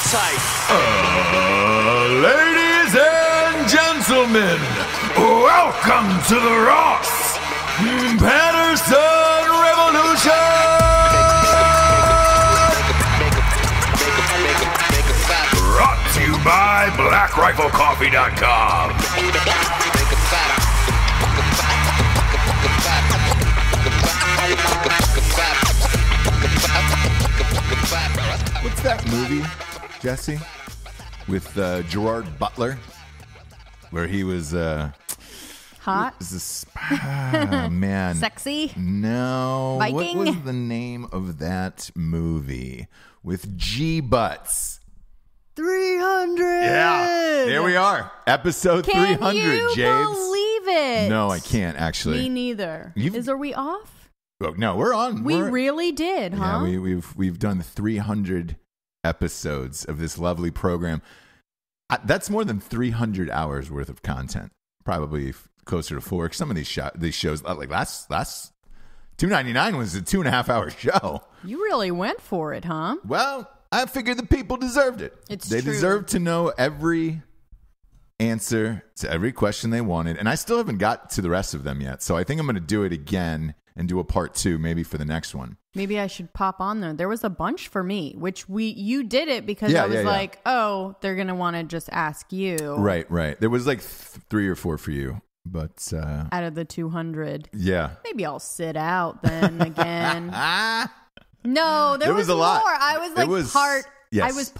tight. Ladies and gentlemen, welcome to the Ross Patterson Revolution! Brought to you by BlackRifleCoffee.com. What's that movie, Jessie, with Gerard Butler, where he was hot? Man, Sexy? No. Viking? What was the name of that movie with G Butts? 300. Yeah, here we are, episode 300. Can you James, believe it? no, I can't actually. Me neither. Are we off? Oh, no, we're on. We really did, huh? Yeah, we've done 300 episodes of this lovely program. That's more than 300 hours worth of content. Probably closer to 4. Some of these shows, like last $2.99 was a 2.5 hour show. You really went for it, huh? Well, I figured the people deserved it. They deserved to know every answer to every question they wanted, and I still haven't got to the rest of them yet. So I think I'm going to do it again and do a part 2 maybe for the next one. Maybe I should pop on there. There was a bunch for me, which you did it because I was like, oh, they're going to want to just ask you. Right. There was like 3 or 4 for you, but out of the 200. Yeah. Maybe I'll sit out then again. No, there was a lot. more. I was like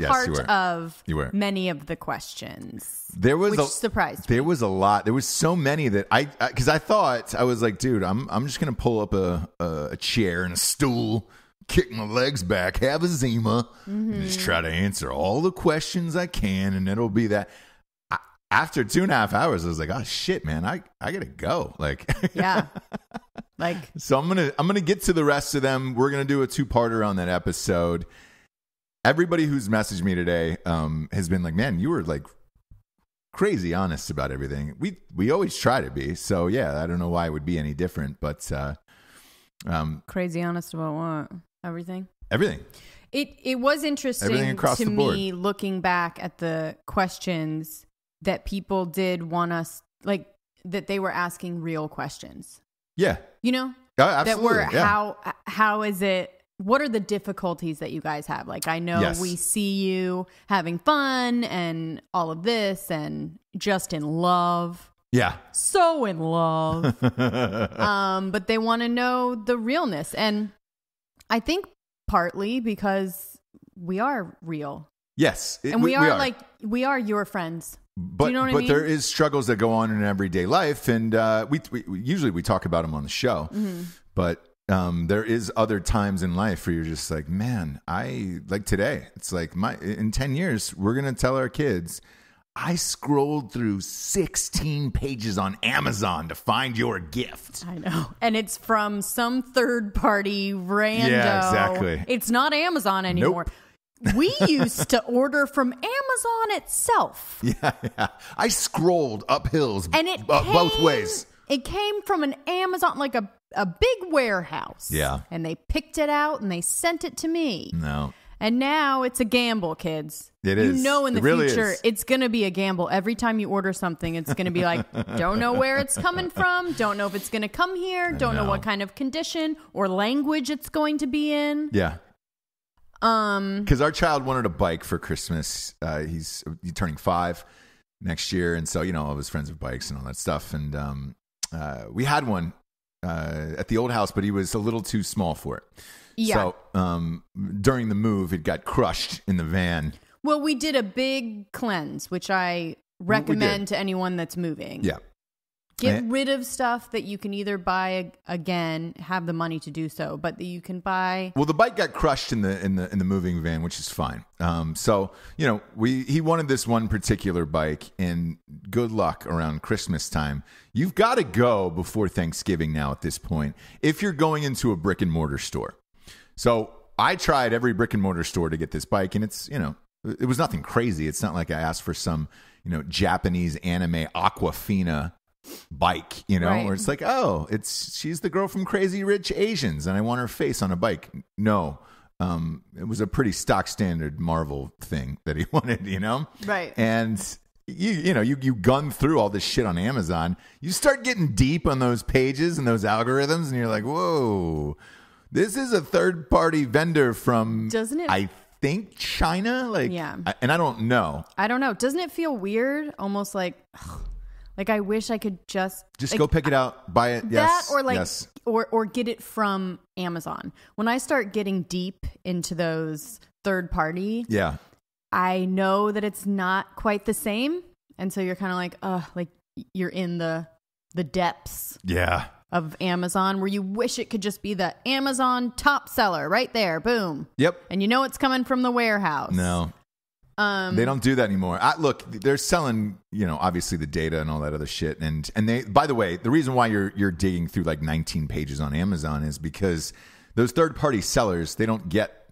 part of you were. many of the questions. Which surprised me. There was a lot. There was so many that because I thought, I was like, dude, I'm just gonna pull up a chair and a stool, kick my legs back, have a Zima, and just try to answer all the questions I can, and it'll be that. After 2.5 hours, I was like, oh shit, man, I gotta go. Like, yeah. So I'm gonna get to the rest of them. We're gonna do a 2-parter on that episode. Everybody who's messaged me today has been like, man, you were like crazy honest about everything. We always try to be. So yeah, I don't know why it would be any different, but crazy honest about what? Everything. It was interesting to me looking back at the questions that people did want us, like, that they were asking real questions. Yeah. You know? Absolutely. That were how is it? What are the difficulties that you guys have? Like, I know we see you having fun and all of this and just in love. Yeah. So in love. But they want to know the realness. And I think partly because we are real. Yes. And we are your friends. But, do you know what I mean? There is struggles that go on in everyday life. And we usually we talk about them on the show. Mm-hmm. But there is other times in life where you're just like, man, like today, it's like in 10 years, we're going to tell our kids, I scrolled through 16 pages on Amazon to find your gift. I know. And it's from some third party rando. Yeah, exactly. It's not Amazon anymore. Nope. We used to order from Amazon itself. Yeah. I scrolled up hills and it both ways. It came from an Amazon, like a big warehouse. Yeah. And they picked it out and they sent it to me. No. And now it's a gamble, kids. It is. You know in the really future, is. It's going to be a gamble. Every time you order something, it's going to be like, don't know where it's coming from. Don't know if it's going to come here. Don't know what kind of condition or language it's going to be in. Yeah. Because our child wanted a bike for Christmas. He's turning 5 next year. And so, all of his friends have bikes and all that stuff. And we had one at the old house, but he was a little too small for it. Yeah. So during the move, it got crushed in the van. Well, we did a big cleanse, which I recommend to anyone that's moving. Yeah. Get rid of stuff that you can either buy again, have the money to do so, but that you can buy. Well, the bike got crushed in the moving van, which is fine. So he wanted this one particular bike, and good luck around Christmas time. You've got to go before Thanksgiving now. At this point, if you're going into a brick and mortar store, so I tried every brick and mortar store to get this bike, and it's it was nothing crazy. It's not like I asked for some Japanese anime Aquafina bike, right. Where it's like, she's the girl from Crazy Rich Asians and I want her face on a bike. No, it was a pretty stock standard Marvel thing that he wanted, Right. And you gun through all this shit on Amazon. You start getting deep on those pages and those algorithms, and you're like, whoa, this is a third party vendor from, doesn't it? I think China. Yeah. And I don't know. Doesn't it feel weird? Almost like I wish I could just go pick it out, buy it. Yes. That or yes. or get it from Amazon. When I start getting deep into those third party, yeah, I know that it's not quite the same, and so you're kind of like you're in the depths. Yeah. Of Amazon, where you wish it could just be the Amazon top seller right there, boom. Yep. And it's coming from the warehouse. No. They don't do that anymore. Look, they're selling, obviously the data and all that other shit. And they, by the way, the reason why you're digging through like 19 pages on Amazon is because those third party sellers, they don't get,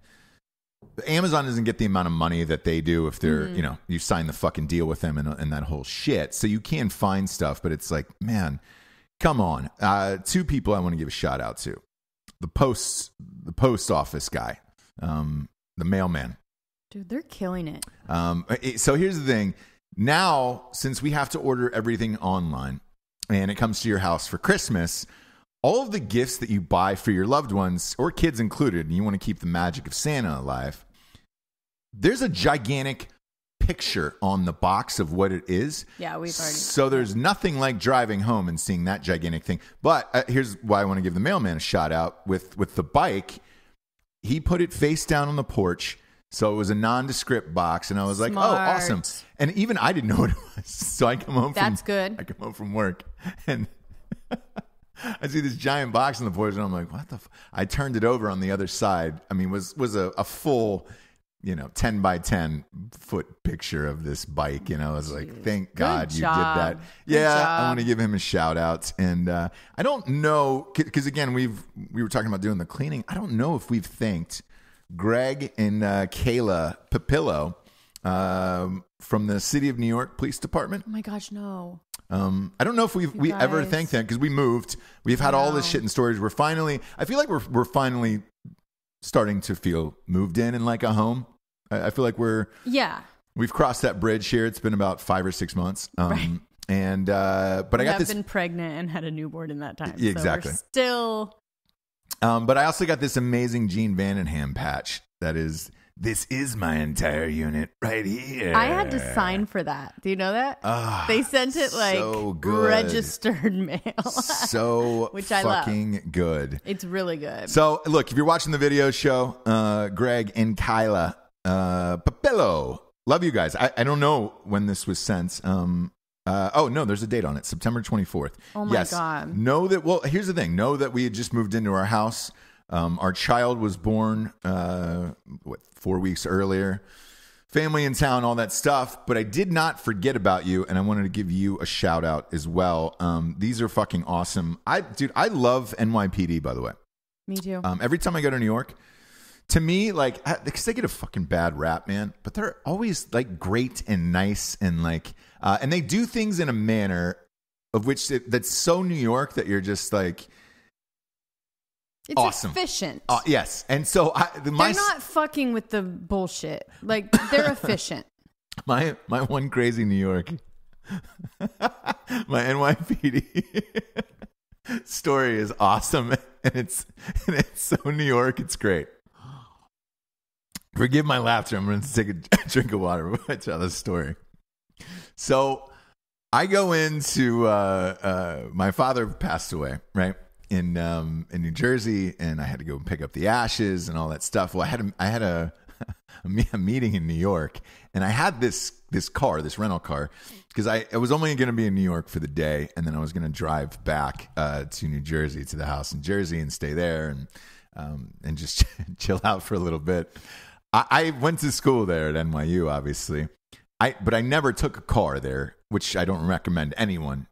Amazon doesn't get the amount of money that they do if they're, you sign the fucking deal with them and that whole shit. So you can find stuff, but it's like, man, come on. Two people I want to give a shout out to. The post office guy, the mailman. Dude, they're killing it. So here's the thing. Now, since we have to order everything online and it comes to your house for Christmas, all of the gifts that you buy for your loved ones, or kids included, and you want to keep the magic of Santa alive, there's a gigantic picture on the box of what it is. Yeah, we've already. So there's nothing like driving home and seeing that gigantic thing. But here's why I want to give the mailman a shout out. With the bike, he put it face down on the porch. So it was a nondescript box, and I was like, "Oh, awesome!" And even I didn't know what it was. So I come home. That's good. I come home from work, and I see this giant box on the porch, and I'm like, "What the?" I turned it over on the other side. I mean, was a full, 10 by 10 foot picture of this bike. I was like, "Thank God you did that." Yeah, I want to give him a shout out, and I don't know because again, we were talking about doing the cleaning. I don't know if we've thanked Greg and Kayla Papillo from the City of New York Police Department. Oh my gosh, no. I don't know if we ever thanked them because we moved. We've had all this shit in storage. I feel like we're finally starting to feel moved in like a home. I feel like we've crossed that bridge here. It's been about 5 or 6 months. Right. And but I've been pregnant and had a newborn in that time. Exactly. So we're still. But I also got this amazing Gene Vandenham patch that is, "This is my entire unit right here." I had to sign for that. Do you know that? They sent it like so good. Registered mail. So which I fucking love. Good. It's really good. So look, if you're watching the video show, Greg and Kyla Papillo, love you guys. I don't know when this was sent. No, there's a date on it, September 24th. Oh my God. Know that, well, here's the thing. Know that we had just moved into our house. Our child was born, 4 weeks earlier. Family in town, all that stuff. But I did not forget about you, and I wanted to give you a shout out as well. These are fucking awesome. I love NYPD, by the way. Me too. Every time I go to New York, to me, like, because they get a fucking bad rap, man, but they're always like great and nice and like, and they do things in a manner of which that's so New York that you're just like, it's awesome. Efficient. Yes. And so they're not fucking with the bullshit. Like, they're efficient. My one crazy New York, my NYPD story is awesome, and it's so New York. It's great. Forgive my laughter. I'm going to take a drink of water before I tell this story. So I go into my father passed away, right, in New Jersey, and I had to go pick up the ashes and all that stuff. Well, I had a meeting in New York, and I had this rental car, because I was only going to be in New York for the day, and then I was going to drive back to New Jersey, to the house in Jersey, and stay there and just chill out for a little bit. I went to school there at NYU, obviously. But I never took a car there, which I don't recommend anyone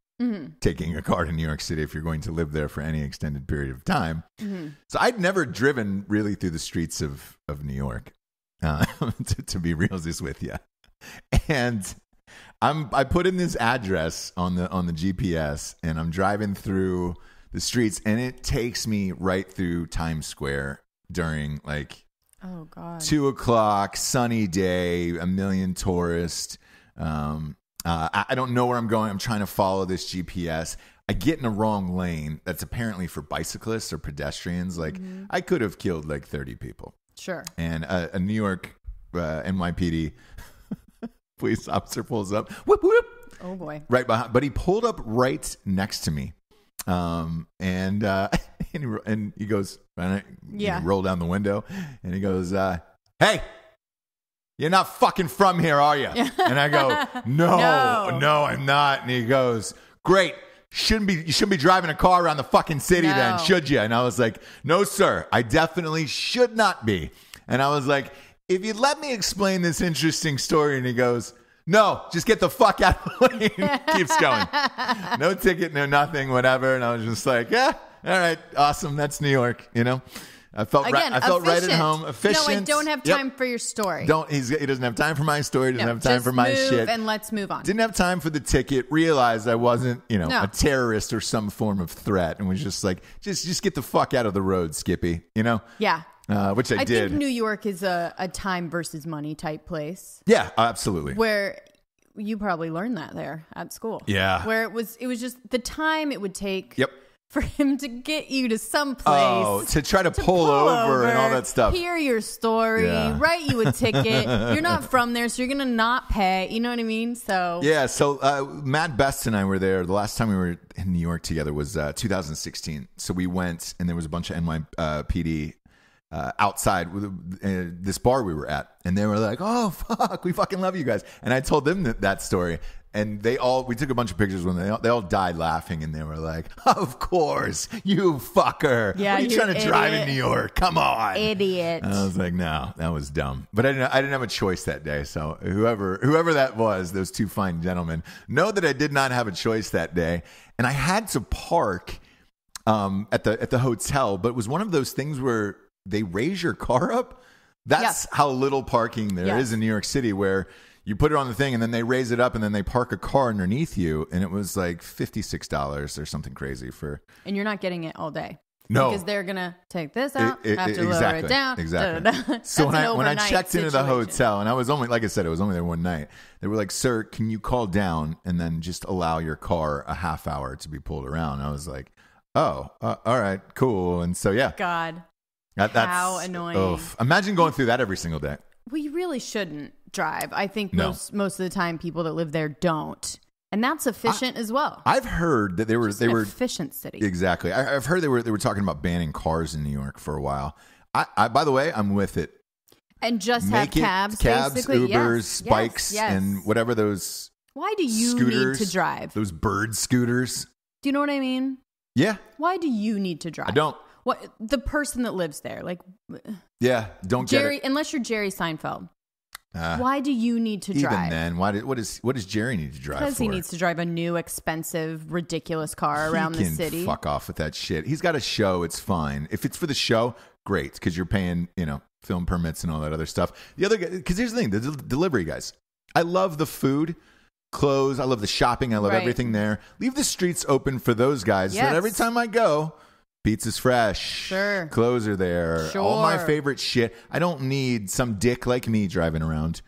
taking a car to New York City if you're going to live there for any extended period of time. Mm-hmm. So I'd never driven really through the streets of New York, to be real with you. And I put in this address on the GPS, and I'm driving through the streets, and it takes me right through Times Square during like Oh, God. 2:00, sunny day, a million tourists. I don't know where I'm going. I'm trying to follow this GPS. I get in a wrong lane that's apparently for bicyclists or pedestrians. Like, I could have killed like 30 people. Sure. And a New York NYPD police officer pulls up. Whoop, whoop. Oh, boy. Right behind. But he pulled up right next to me. And he goes, roll down the window. And he goes, hey, you're not fucking from here, are you? And I go, no, I'm not. And he goes, great. You shouldn't be driving a car around the fucking city then, should you? And I was like, no, sir, I definitely should not be. And I was like, if you'd let me explain this interesting story. And he goes, no, just get the fuck out of the lane. Keeps going. No ticket, no nothing, whatever. And I was just like, yeah, all right, awesome. That's New York, you know? I felt right at home. Efficient. No, I don't have time for your story. He doesn't have time for my story. He doesn't have time for my shit. And let's move on. Didn't have time for the ticket. Realized I wasn't, a terrorist or some form of threat, and was just like, just get the fuck out of the road, Skippy. Yeah. Which I did. I think New York is a time versus money type place. Yeah, absolutely. Where you probably learned that there at school. Yeah. Where it was just the time it would take. Yep. For him to get you to some place. To try to pull over and all that stuff. Hear your story, write you a ticket. You're not from there, so you're going to not pay. You know what I mean? So yeah, so Matt Best and I were there. The last time we were in New York together was 2016. So we went, and there was a bunch of NYPD outside this bar we were at. And they were like, oh, fuck, we fucking love you guys. And I told them that story. And we took a bunch of pictures when they all died laughing, and they were like, of course, you fucker. Yeah, what are you trying to drive in New York? Come on. Idiot. And I was like, no, that was dumb. But I didn't have a choice that day. So whoever that was, those two fine gentlemen, know that I did not have a choice that day. And I had to park at the hotel, but it was one of those things where they raise your car up. That's how little parking there is in New York City, where you put it on the thing and then they raise it up and then they park a car underneath you. And it was like $56 or something crazy for. And you're not getting it all day. No. Because they're going to take this out, have to lower it down. Exactly. Da, da, da. So when I checked into the hotel, and I was only, like I said, it was only there one night. They were like, sir, can you call down and then just allow your car a half hour to be pulled around? I was like, oh, all right, cool. And so, yeah. God. That's how annoying. Oof. Imagine going through that every single day. Well, you really shouldn't drive. I think most of the time people that live there don't. And that's efficient as well. I've heard that they were efficient city. Exactly. I've heard they were talking about banning cars in New York for a while. I by the way, I'm with it. And just make have cabs, Ubers, bikes, and whatever those. Why do you scooters, need to drive? Those bird scooters. Do you know what I mean? Yeah. Why do you need to drive? I don't. What the person that lives there, like, yeah, don't Jerry, get it. Unless you're Jerry Seinfeld. Why do you need to drive? Even then, what does Jerry need to drive? Because he needs to drive a new, expensive, ridiculous car around the city. Fuck off with that shit. He's got a show. It's fine. If it's for the show, great, because you're paying, film permits and all that other stuff. The other, because here's the thing: the delivery guys. I love the food. Clothes. I love the shopping. I love everything there. Leave the streets open for those guys. Yes. So that every time I go, pizza's fresh. Sure. Clothes are there. Sure. All my favorite shit. I don't need some dick like me driving around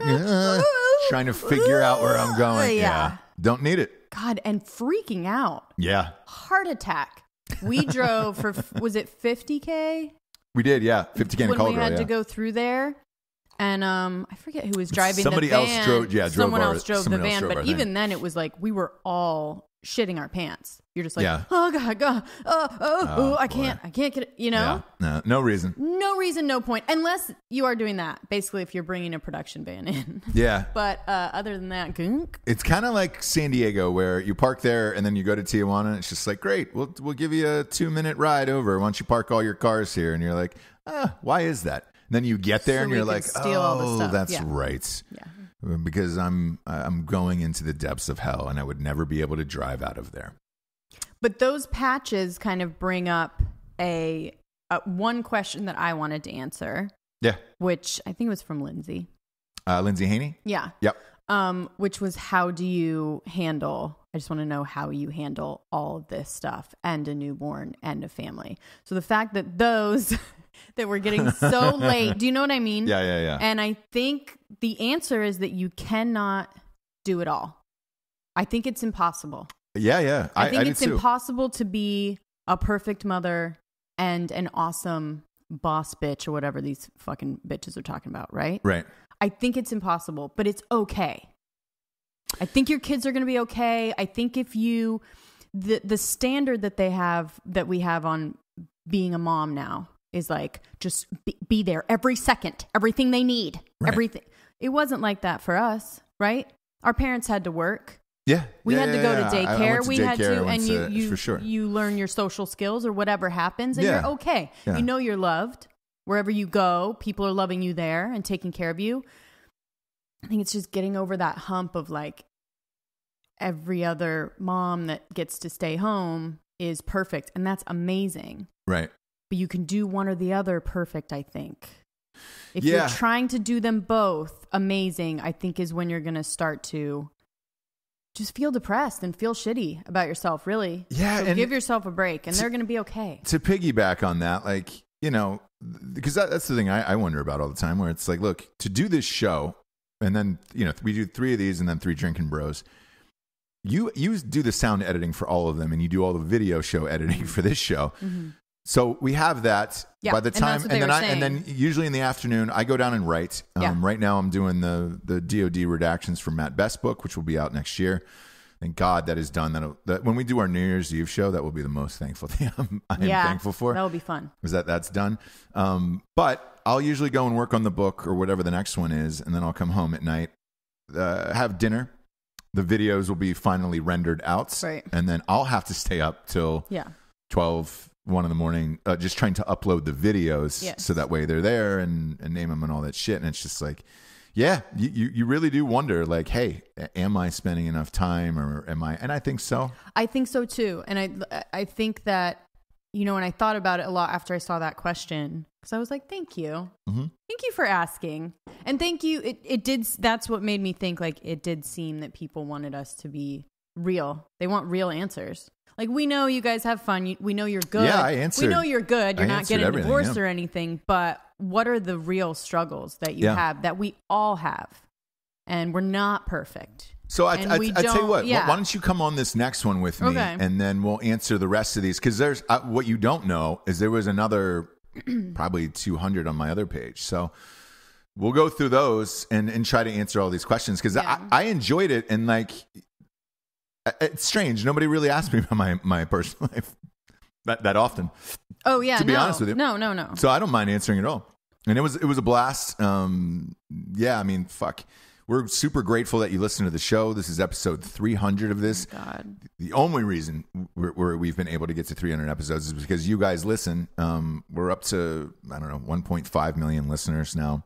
trying to figure out where I'm going. Yeah. Don't need it. God, and freaking out. Yeah. Heart attack. We drove for, was it 50K? We did, yeah. 50K in Colorado. When we had to go through there. And I forget who was driving the van. Someone else drove the van. But even then, it was like we were all shitting our pants. You're just like, oh God, I can't get it, Yeah. No reason. No reason, no point. Unless you are doing that. Basically, if you're bringing a production van in. Yeah. But other than that, it's kind of like San Diego, where you park there and then you go to Tijuana. And it's just like, great, we'll give you a 2-minute ride over. Why don't you park all your cars here? And you're like, why is that? And then you get there and you're like, oh, that's right. Yeah. Because I'm going into the depths of hell and I would never be able to drive out of there. But those patches kind of bring up a one question that I wanted to answer. Yeah. Which I think was from Lindsay. Lindsay Haney? Yeah. Yep. Which was, how do you handle I just want to know how you handle all of this stuff and a newborn and a family. So the fact that those that we're getting so late, do you know what I mean? Yeah. And I think the answer is that you cannot do it all. I think it's impossible. Yeah. I think it's impossible to be a perfect mother and an awesome boss bitch or whatever these fucking bitches are talking about, right? Right. I think it's impossible, but it's okay. I think your kids are going to be okay. I think if you, the standard that we have on being a mom now is like, just be there every second, everything they need, everything. It wasn't like that for us, right? Our parents had to work. Yeah. We had to go to daycare. We had to, and you sure. You learn your social skills or whatever happens, and you're okay. Yeah. You know you're loved. Wherever you go, people are loving you there and taking care of you. I think it's just getting over that hump of like every other mom that gets to stay home is perfect, and that's amazing. Right. But you can do one or the other perfect, I think. If you're trying to do them both amazing, I think is when you're going to start to just feel depressed and feel shitty about yourself, really. Yeah. So and give yourself a break, and they're going to be okay. To piggyback on that, like, you know, because that's the thing I wonder about all the time, where it's like, look, to do this show, and then, you know, we do 3 of these and then 3 Drinking Bros. You do the sound editing for all of them, and you do all the video show editing for this show. Mm-hmm. So we have that by the time, and then usually in the afternoon, I go down and write. Right now I'm doing the DoD redactions for Matt Best's book, which will be out next year. Thank God that is done. That when we do our New Year's Eve show, that will be the most thankful thing I'm thankful for. That will be fun. Is that's done. But I'll usually go and work on the book or whatever the next one is, and then I'll come home at night, have dinner. The videos will be finally rendered out, right? And then I'll have to stay up till 12, 1 in the morning, just trying to upload the videos so that way they're there and name them and all that shit. And it's just like, you really do wonder, like, hey, am I spending enough time, or am I? And I think so. I think so too. And I think that, you know, and I thought about it a lot after I saw that question, because I was like, thank you. Mm-hmm. Thank you for asking. And thank you. It did. That's what made me think, like, it did seem that people wanted us to be real. They want real answers. Like, we know you guys have fun. We know you're good. Yeah, I answered. We know you're good. You're not getting divorced or anything. But what are the real struggles that you have, that we all have? And we're not perfect. So I tell you what, why don't you come on this next one with me, and then we'll answer the rest of these. Because there's what you don't know is there was another probably 200 on my other page. So we'll go through those and try to answer all these questions, because I enjoyed it. And like, it's strange. Nobody really asked me about my personal life that often. Oh yeah, to be honest with you, no. So I don't mind answering it all. And it was a blast. I mean, fuck. We're super grateful that you listen to the show. This is episode 300 of this. Oh God. The only reason we've been able to get to 300 episodes is because you guys listen. We're up to, I don't know, 1.5 million listeners now.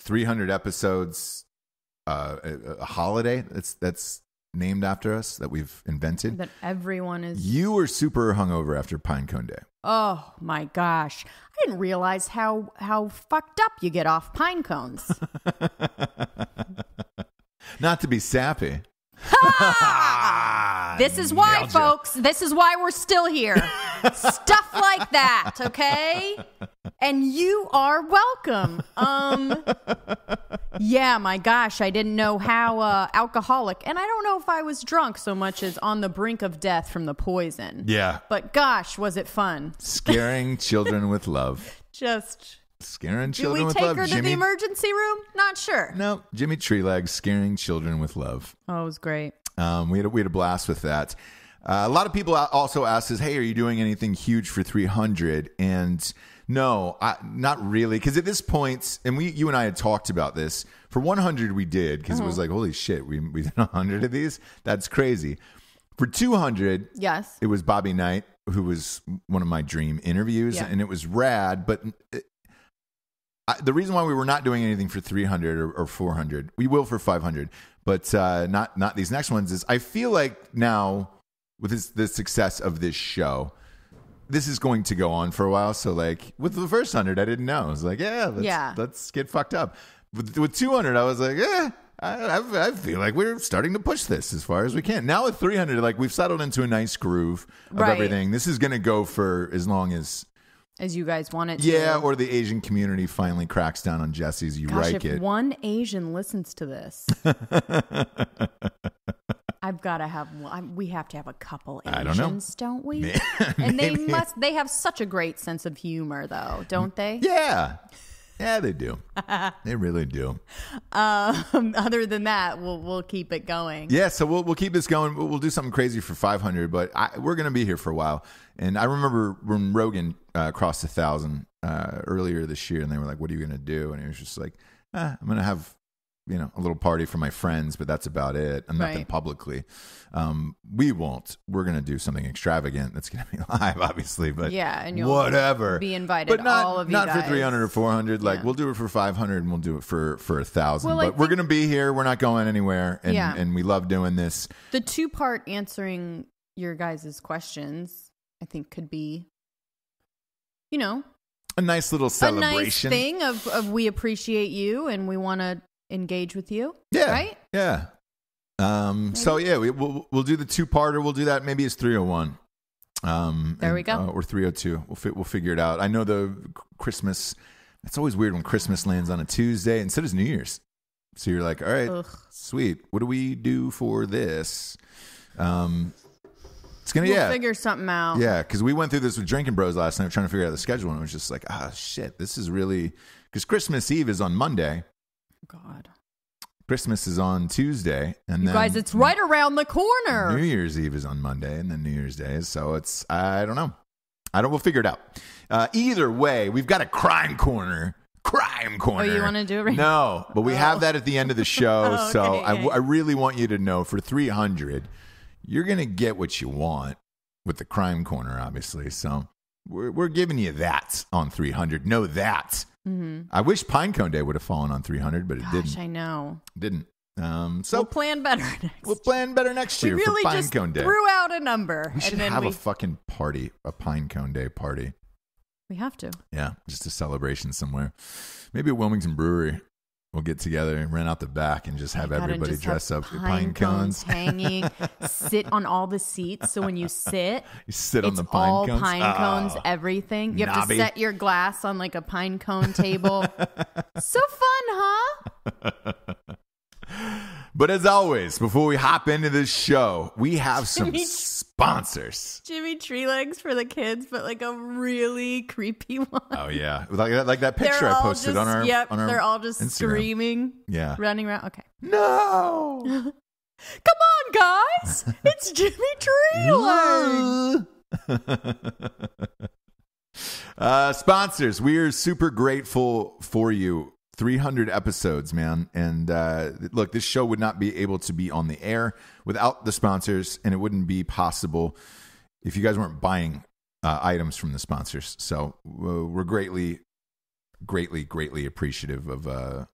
300 episodes. A holiday that's named after us, that we've invented. That everyone is. You were super hungover after Pinecone Day. Oh my gosh. I didn't realize how fucked up you get off pine cones. Not to be sappy. This is why, folks. This is why we're still here. Stuff like that, okay? And you are welcome. Yeah, my gosh, I didn't know how alcoholic, and I don't know if I was drunk so much as on the brink of death from the poison. Yeah. But gosh, was it fun. Scaring children with love. Just scaring children with love. Did we take her to the emergency room? Not sure. No, Jimmy Treelegs scaring children with love. Oh, it was great. We had a blast with that. A lot of people also asked us, hey, are you doing anything huge for 300? And no, not really. Because at this point, and you and I had talked about this, for 100 we did, because it was like, holy shit, we did 100 of these? That's crazy. For 200, yes, it was Bobby Knight, who was one of my dream interviews, and it was rad. But the reason why we were not doing anything for 300 or 400, we will for 500, but not these next ones, is I feel like now, with the success of this show, this is going to go on for a while. So like with the first 100, I didn't know. I was like, let's get fucked up. With 200, I was like, I feel like we're starting to push this as far as we can. Now with 300, like we've settled into a nice groove of everything. This is going to go for as long as you guys want it to. Yeah, or the Asian community finally cracks down on Jessie's You Like It. If one Asian listens to this, I've got to have one. We have to have a couple Asians, don't we? And they have such a great sense of humor, though, don't they? Yeah. Yeah, they do. They really do. Other than that, we'll keep it going. Yeah, so we'll keep this going. We'll do something crazy for 500, but we're going to be here for a while. And I remember when Rogan crossed 1,000 earlier this year, and they were like, "What are you going to do?" And he was just like, "I'm going to have a little party for my friends, but that's about it. And nothing publicly. We won't. We're going to do something extravagant that's going to be live, obviously, but and you'll whatever. Be invited, but not, all of you not guys. For 300 or 400. Like we'll do it for 500 and we'll do it for 1,000. But we're going to be here. We're not going anywhere. And we love doing this. The 2-part answering your guys' questions, I think could be, a nice little celebration. A nice thing of we appreciate you and we want to engage with you. Yeah. Right? Yeah. So yeah, we'll do the 2-parter. We'll do that. Maybe it's 301. There we go. Or 302. We'll figure it out. I know the Christmas. It's always weird when Christmas lands on a Tuesday, and so does New Year's. So you're like, all right, sweet. What do we do for this? It's gonna figure something out. Yeah, because we went through this with Drinking Bros last night, trying to figure out the schedule, and it was just like, shit, this is really because Christmas Eve is on Monday. God. Christmas is on Tuesday, and you then guys, it's right around the corner. New Year's Eve is on Monday, and then New Year's Day is. So it's I don't know. We'll figure it out. Either way, we've got a crime corner. Oh, you want to do it right now? No, but we have that at the end of the show. Okay. So I really want you to know for 300, you're gonna get what you want with the crime corner, obviously. So we're giving you that on 300. Know that. Mm-hmm. I wish Pinecone Day would have fallen on 300, but it didn't. I know. Didn't. So we'll plan better next year. We'll plan better next year really for Pinecone Day. Threw out a number. We should have a fucking party, a Pinecone Day party. We have to. Yeah, just a celebration somewhere. Maybe at Wilmington Brewery. We'll get together and rent out the back and just have everybody dress up with pine cones hanging. Sit on all the seats. So when you sit on the pine cones. Pine cones, everything. You have to set your glass on like a pine cone table. So fun, huh? But as always, before we hop into this show, we have some sponsors. Jimmy Tree Legs for the kids, but like a really creepy one. Oh yeah, like that picture I posted on our they're all just Instagram. Screaming, running around. Okay, no, come on, guys, it's Jimmy Tree Legs. Sponsors, we are super grateful for you. 300 episodes, man. And look, this show would not be able to be on the air without the sponsors, and it wouldn't be possible if you guys weren't buying items from the sponsors. So we're greatly appreciative of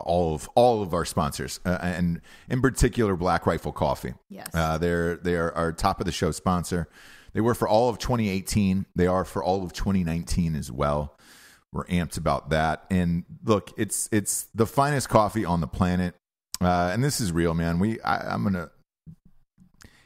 all of our sponsors, and in particular Black Rifle Coffee. Yes. They are our top of the show sponsor. They were for all of 2018. They are for all of 2019 as well. We're amped about that. And look, it's the finest coffee on the planet. And this is real, man. I'm going to,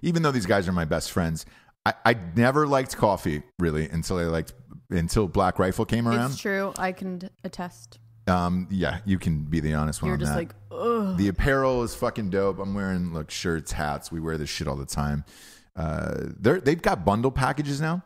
even though these guys are my best friends, I never liked coffee really until Black Rifle came around. It's true. I can attest. Yeah, you can be the honest one. You're just that. Like, ugh. The apparel is fucking dope. I'm wearing shirts, hats. We wear this shit all the time. They've got bundle packages now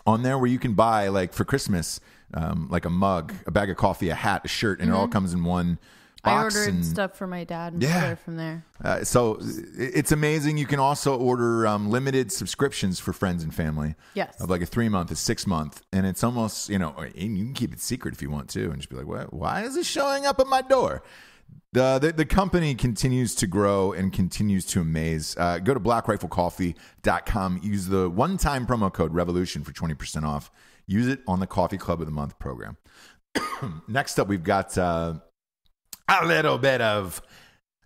on there where you can buy like for Christmas, like a mug, a bag of coffee, a hat, a shirt, and it all comes in one box. I ordered stuff for my dad and brother from there. So it's amazing. You can also order limited subscriptions for friends and family. Yes. Of like a 3-month, a 6-month. And it's almost, and you can keep it secret if you want to and just be like, what? Why is it showing up at my door? The company continues to grow and continues to amaze. Go to blackriflecoffee.com. Use the one-time promo code REVOLUTION for 20% off. Use it on the Coffee Club of the Month program. Next up, we've got a little bit of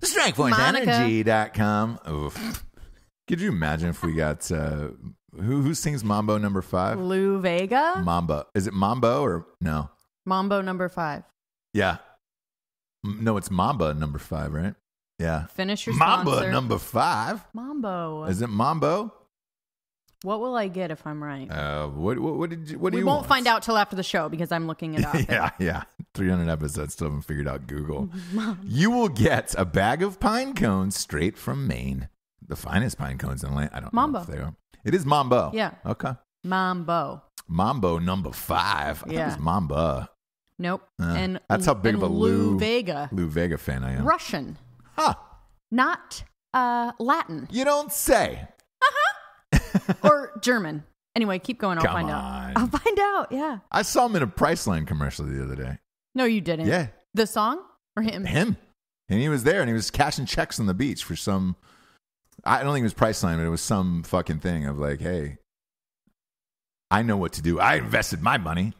StrikeForceEnergy.com. Oof. Could you imagine if we got who sings Mambo number 5? Lou Vega. Mambo. Is it Mambo or no? Mambo number 5. Yeah. No, it's Mamba number 5, right? Yeah. Finish your sponsor. Mamba number 5. Mambo. Is it Mambo? What will I get if I'm right? What do you want? We won't find out till after the show because I'm looking it up. yeah. 300 episodes, still haven't figured out Google. You will get a bag of pine cones straight from Maine. The finest pine cones in the land. I don't know if they are. It is Mambo. Yeah. Okay. Mambo number 5. I thought it was Mamba. Nope. And that's how big of a Lou Vega fan I am. Russian. Huh. Not Latin. You don't say. Or German. Anyway, keep going. I'll find out. Yeah. I saw him in a Priceline commercial the other day. No, you didn't. Yeah. The song or him? Him. And he was there and he was cashing checks on the beach for some, I don't think it was Priceline, but it was some fucking thing of like, hey, I know what to do. I invested my money.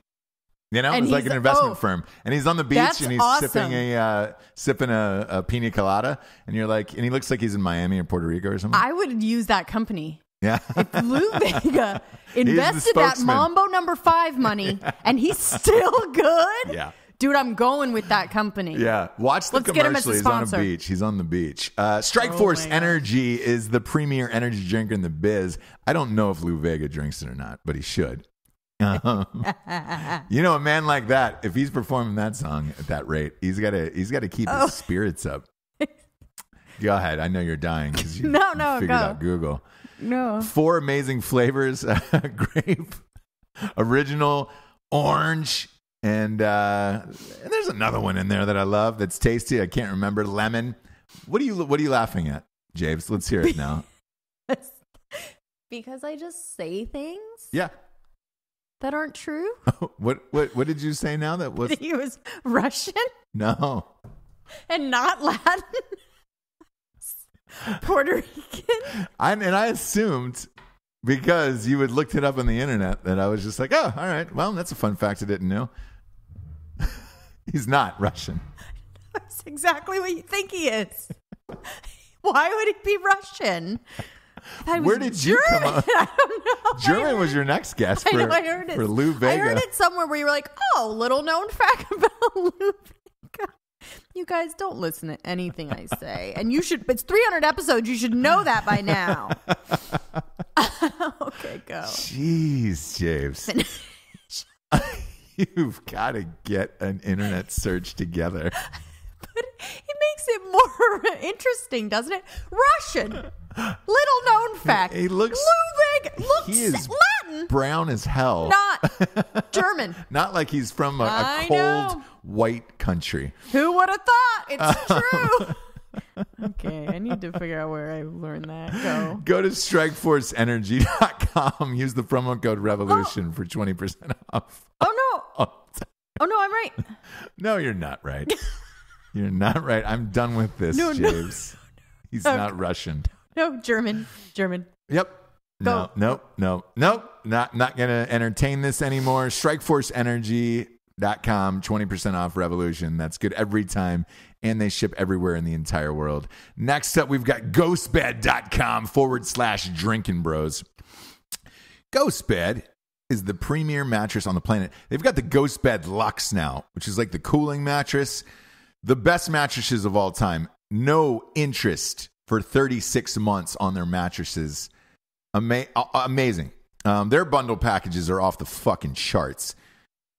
You know, it's like an investment firm. And he's on the beach and he's sipping a pina colada. And you're like, and he looks like he's in Miami or Puerto Rico or something. I would use that company. Yeah. If Lou Vega invested that Mambo number 5 money and he's still good. Yeah. Dude, I'm going with that company. Yeah. Watch the commercial. He's on a beach. He's on the beach. Strikeforce Energy is the premier energy drink in the biz. I don't know if Lou Vega drinks it or not, but he should. You know, a man like that, if he's performing that song at that rate, he's got to keep his spirits up. Go ahead. I know you're dying because you figured out Google. No. 4 amazing flavors: grape, original, orange, and there's another one in there that I love that's tasty. I can't remember. Lemon. What are you laughing at, James? Let's hear it now. Because I just say things. Yeah. That aren't true. What did you say now? That was he was Russian. No. And not Latin. Puerto Rican. I assumed because you had looked it up on the internet that I was just like, oh, all right. Well, that's a fun fact I didn't know. He's not Russian. That's exactly what you think he is. Why would he be Russian? Where did you come up? I don't know. German was your next guest for Lou Vega. I heard it somewhere where you were like, oh, little known fact about Lou Vega. You guys don't listen to anything I say. And you should, it's 300 episodes. You should know that by now. Okay, go. Jeez, James. You've got to get an internet search together. But it makes it more interesting, doesn't it? Russian. Little known fact. He looks. Lou Vega looks he is Latin. Brown as hell. Not German. Not like he's from a cold white country. Who would have thought? It's true. Okay, I need to figure out where I learned that. Go to strikeforceenergy.com. Use the promo code REVOLUTION for 20% off. Oh no. Oh no, I'm right. No, you're not right. You're not right. I'm done with this, James. No. He's not Russian. No, German. Yep. Go. Nope. Not going to entertain this anymore. Strikeforceenergy.com, 20% off Revolution. That's good every time. And they ship everywhere in the entire world. Next up, we've got ghostbed.com/drinking bros. Ghostbed is the premier mattress on the planet. They've got the Ghostbed Luxe now, which is like the cooling mattress. The best mattresses of all time. No interest for 36 months on their mattresses. Amazing. Their bundle packages are off the fucking charts.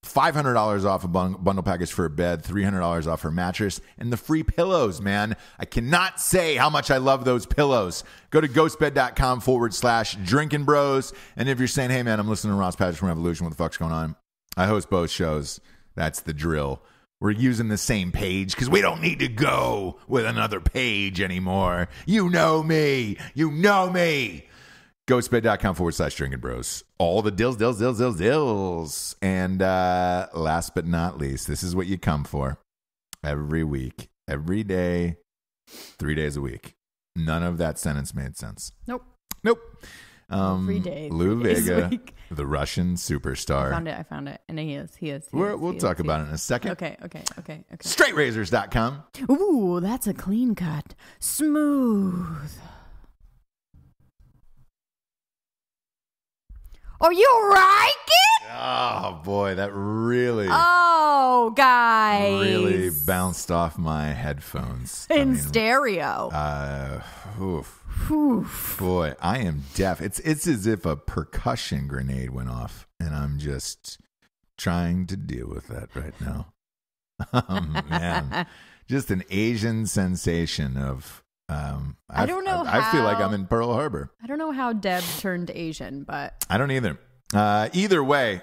$500 off a bundle package for a bed, $300 off for a mattress, and the free pillows, man. I cannot say how much I love those pillows. Go to ghostbed.com/drinking bros. And if you're saying, hey, man, I'm listening to Ross Patterson from Revolution, what the fuck's going on? I host both shows. That's the drill. We're using the same page because we don't need to go with another page anymore. You know me. Ghostbed.com/drinking bros. All the dills. And last but not least, this is what you come for every week, every day, 3 days a week. None of that sentence made sense. Nope. Every day. Lou Vega, the Russian superstar. I found it. And he is. We'll talk about it in a second. Okay. StraightRazors.com. Ooh, that's a clean cut. Smooth. Oh, you like it? Oh, boy, that really... Oh, guys. Really bounced off my headphones. In stereo. Oof. Boy, I am deaf. It's as if a percussion grenade went off, and I'm just trying to deal with that right now. Oh, man. Just an Asian sensation of... I don't know I feel like I'm in Pearl Harbor. I don't know how Deb turned Asian, but... I don't either. Either way,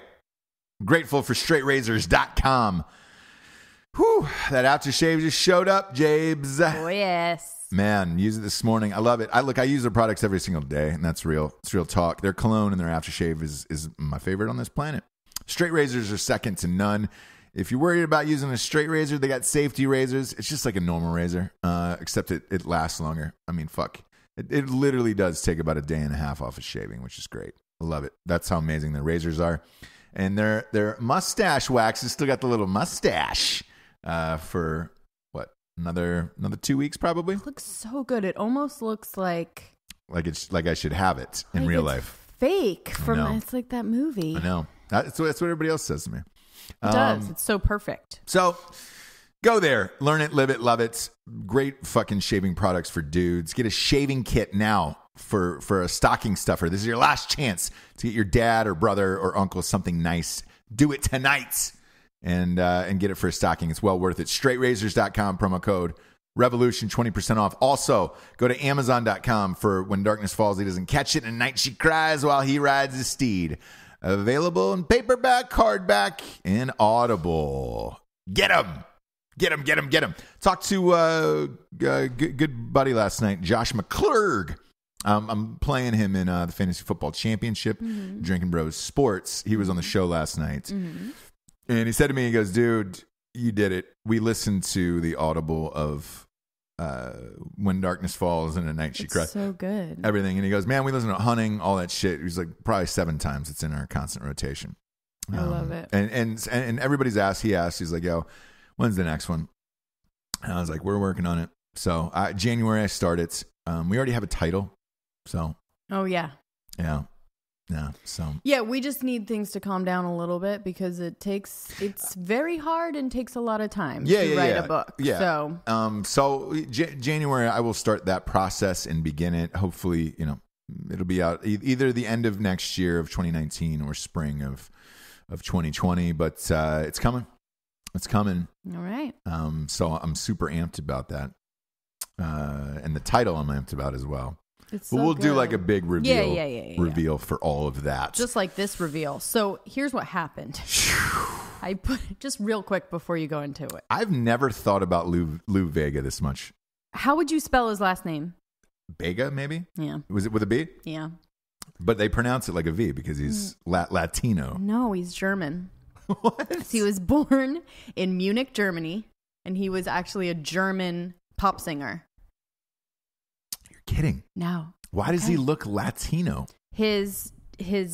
grateful for straightrazors.com. Whew, that aftershave just showed up, Jables. Oh, yes. Man, use it this morning. I love it. I use their products every single day, and that's real. It's real talk. Their cologne and their aftershave is my favorite on this planet. Straight razors are second to none. If you're worried about using a straight razor, they got safety razors. It's just like a normal razor, except it lasts longer. I mean, fuck. It literally does take about a day and a half off of shaving, which is great. I love it. That's how amazing their razors are. And their mustache wax has still got the little mustache for, what, another 2 weeks probably? It looks so good. It almost looks like I should have it in real life. Fake. It's like that movie. I know. That's what everybody else says to me. It does. It's so perfect. So go there. Learn it, live it, love it. Great fucking shaving products for dudes. Get a shaving kit now for a stocking stuffer. This is your last chance to get your dad or brother or uncle something nice. Do it tonight and get it for a stocking. It's well worth it. Straightrazors.com, promo code Revolution, 20% off. Also, go to Amazon.com for When Darkness Falls, He Doesn't Catch It, and Night She Cries While He Rides His Steed. Available in paperback, hardback, and Audible. Get them. Talked to good buddy last night, Josh McClurg. I'm playing him in the Fantasy Football Championship, Drinking Bros Sports. He was on the show last night. And he said to me, he goes, dude, you did it. We listened to the Audible of When Darkness Falls and A Night She Cries. So good. Everything. And he goes, man, we listen to Hunting, all that shit. He was like, probably 7 times. It's in our constant rotation. I love it. And everybody's asked, he's like, yo, when's the next one? And I was like, we're working on it. So January I start it. We already have a title. So. Oh, yeah. Yeah. Yeah. So. Yeah, we just need things to calm down a little bit because it's very hard and takes a lot of time to write a book. Yeah. So January I will start that process and begin it. Hopefully, it'll be out either the end of next year of 2019 or spring of 2020, but it's coming. It's coming. All right. So I'm super amped about that. And the title I'm amped about as well. But we'll do like a big reveal reveal for all of that. Just like this reveal. So here's what happened. I put just real quick before you go into it. I've never thought about Lou Vega this much. How would you spell his last name? Vega, maybe? Yeah. Was it with a B? Yeah. But they pronounce it like a V because he's Latino. No, he's German. What? He was born in Munich, Germany, and he was actually a German pop singer. Kidding. No. Why does he look Latino? His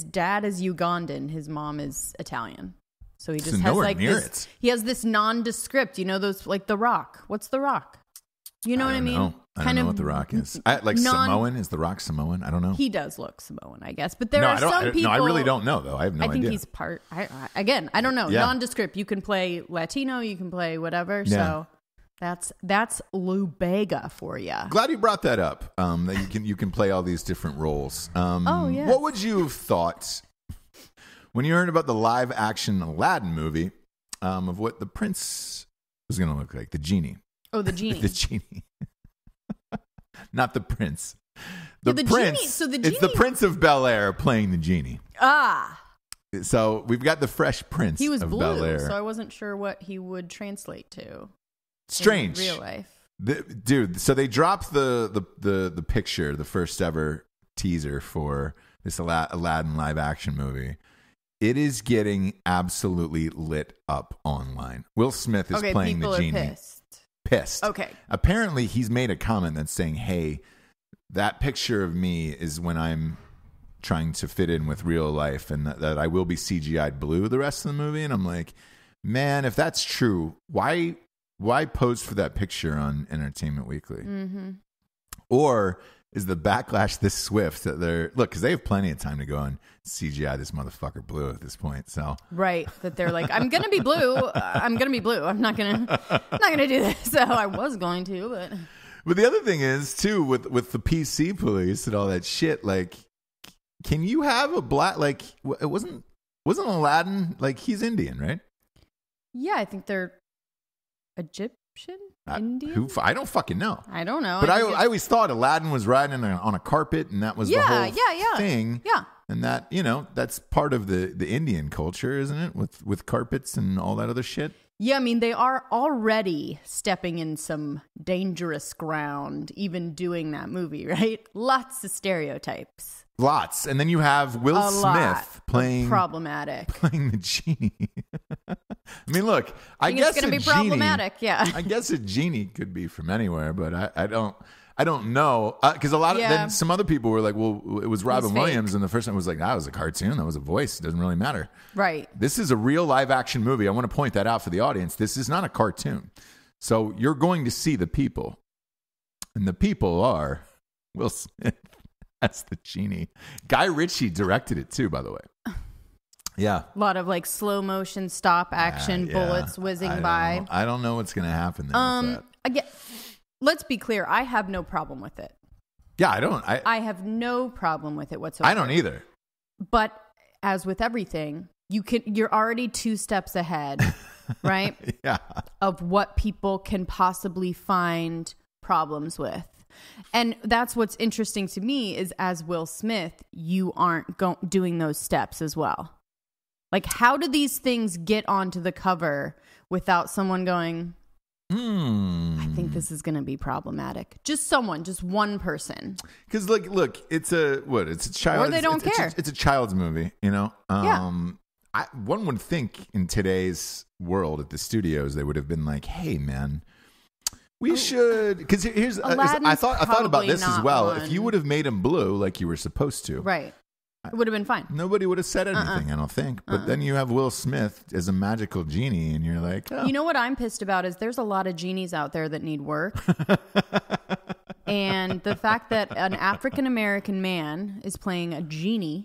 dad is Ugandan. His mom is Italian. So he just has like this. He has this nondescript. You know those like The Rock. What's The Rock? You know what I mean? I don't know what The Rock is. Samoan? Is The Rock Samoan? I don't know. He does look Samoan, I guess. But there are some people. No, I really don't know though. I have no idea. I think he's part. I don't know. Yeah. Nondescript. You can play Latino. You can play whatever. Yeah. So. That's Lou Vega for you. Glad you brought that up. That you can play all these different roles. Yeah. What would you have thought when you heard about the live action Aladdin movie of what the prince was going to look like? The genie. Oh, the genie. The genie. Not the prince. The prince. Genie. So the genie. It's the Prince of Bel-Air playing the genie. Ah. So we've got the Fresh Prince. He was of blue, Bel-Air. so I wasn't sure what he would translate to. Strange. In real life. Dude, so they dropped the picture, the first ever teaser for this Aladdin live action movie. It is getting absolutely lit up online. Will Smith is playing the genie. Are pissed. Okay. Apparently, he's made a comment that's saying, hey, that picture of me is when I'm trying to fit in with real life and that I will be CGI'd blue the rest of the movie. And I'm like, man, if that's true, why pose for that picture on Entertainment Weekly? Mm-hmm. Or is the backlash this swift that because they have plenty of time to go and CGI this motherfucker blue at this point. So right, that they're like, I'm gonna be blue. I'm gonna be blue. I'm not gonna do this. So I was going to, but the other thing is too with the PC police and all that shit. Like, can you have a black? Like, it wasn't Aladdin, like, he's Indian, right? Yeah, I think they're Egyptian. Indian? I don't fucking know. I don't know. But I always thought Aladdin was riding on a carpet, and that was the whole thing. Yeah. And that, that's part of the Indian culture, isn't it? With carpets and all that other shit. Yeah, I mean, they are already stepping in some dangerous ground, even doing that movie, right? Lots of stereotypes. Lots. And then you have Will Smith playing the genie. I mean, look, I guess it's going to be problematic. Yeah. I guess a genie could be from anywhere, but I don't know. Because then some other people were like, well, it was Robin Williams. And the first one was like, that was a cartoon. That was a voice. It doesn't really matter. Right. This is a real live action movie. I want to point that out for the audience. This is not a cartoon. So you're going to see the people. And the people are Will Smith. That's the genie. Guy Ritchie directed it too, by the way. Yeah. A lot of like slow motion stop action bullets whizzing by. I don't know what's going to happen there with that. Again, let's be clear. I have no problem with it. Yeah, I don't. I have no problem with it whatsoever. I don't either. But as with everything, you're already 2 steps ahead, right? Yeah. Of what people can possibly find problems with. And that's what's interesting to me is as Will Smith, you aren't doing those steps as well. Like, how do these things get onto the cover without someone going, I think this is going to be problematic? Just one person. Because look, it's a child. Or they don't care. It's a child's movie, Yeah. One would think in today's world at the studios, they would have been like, hey, man, we should, because here's I thought about this as well. If you would have made him blue like you were supposed to, right, it would have been fine. Nobody would have said anything, I don't think. But then you have Will Smith as a magical genie, and you're like, oh. You know what I'm pissed about is there's a lot of genies out there that need work, and the fact that an African American man is playing a genie,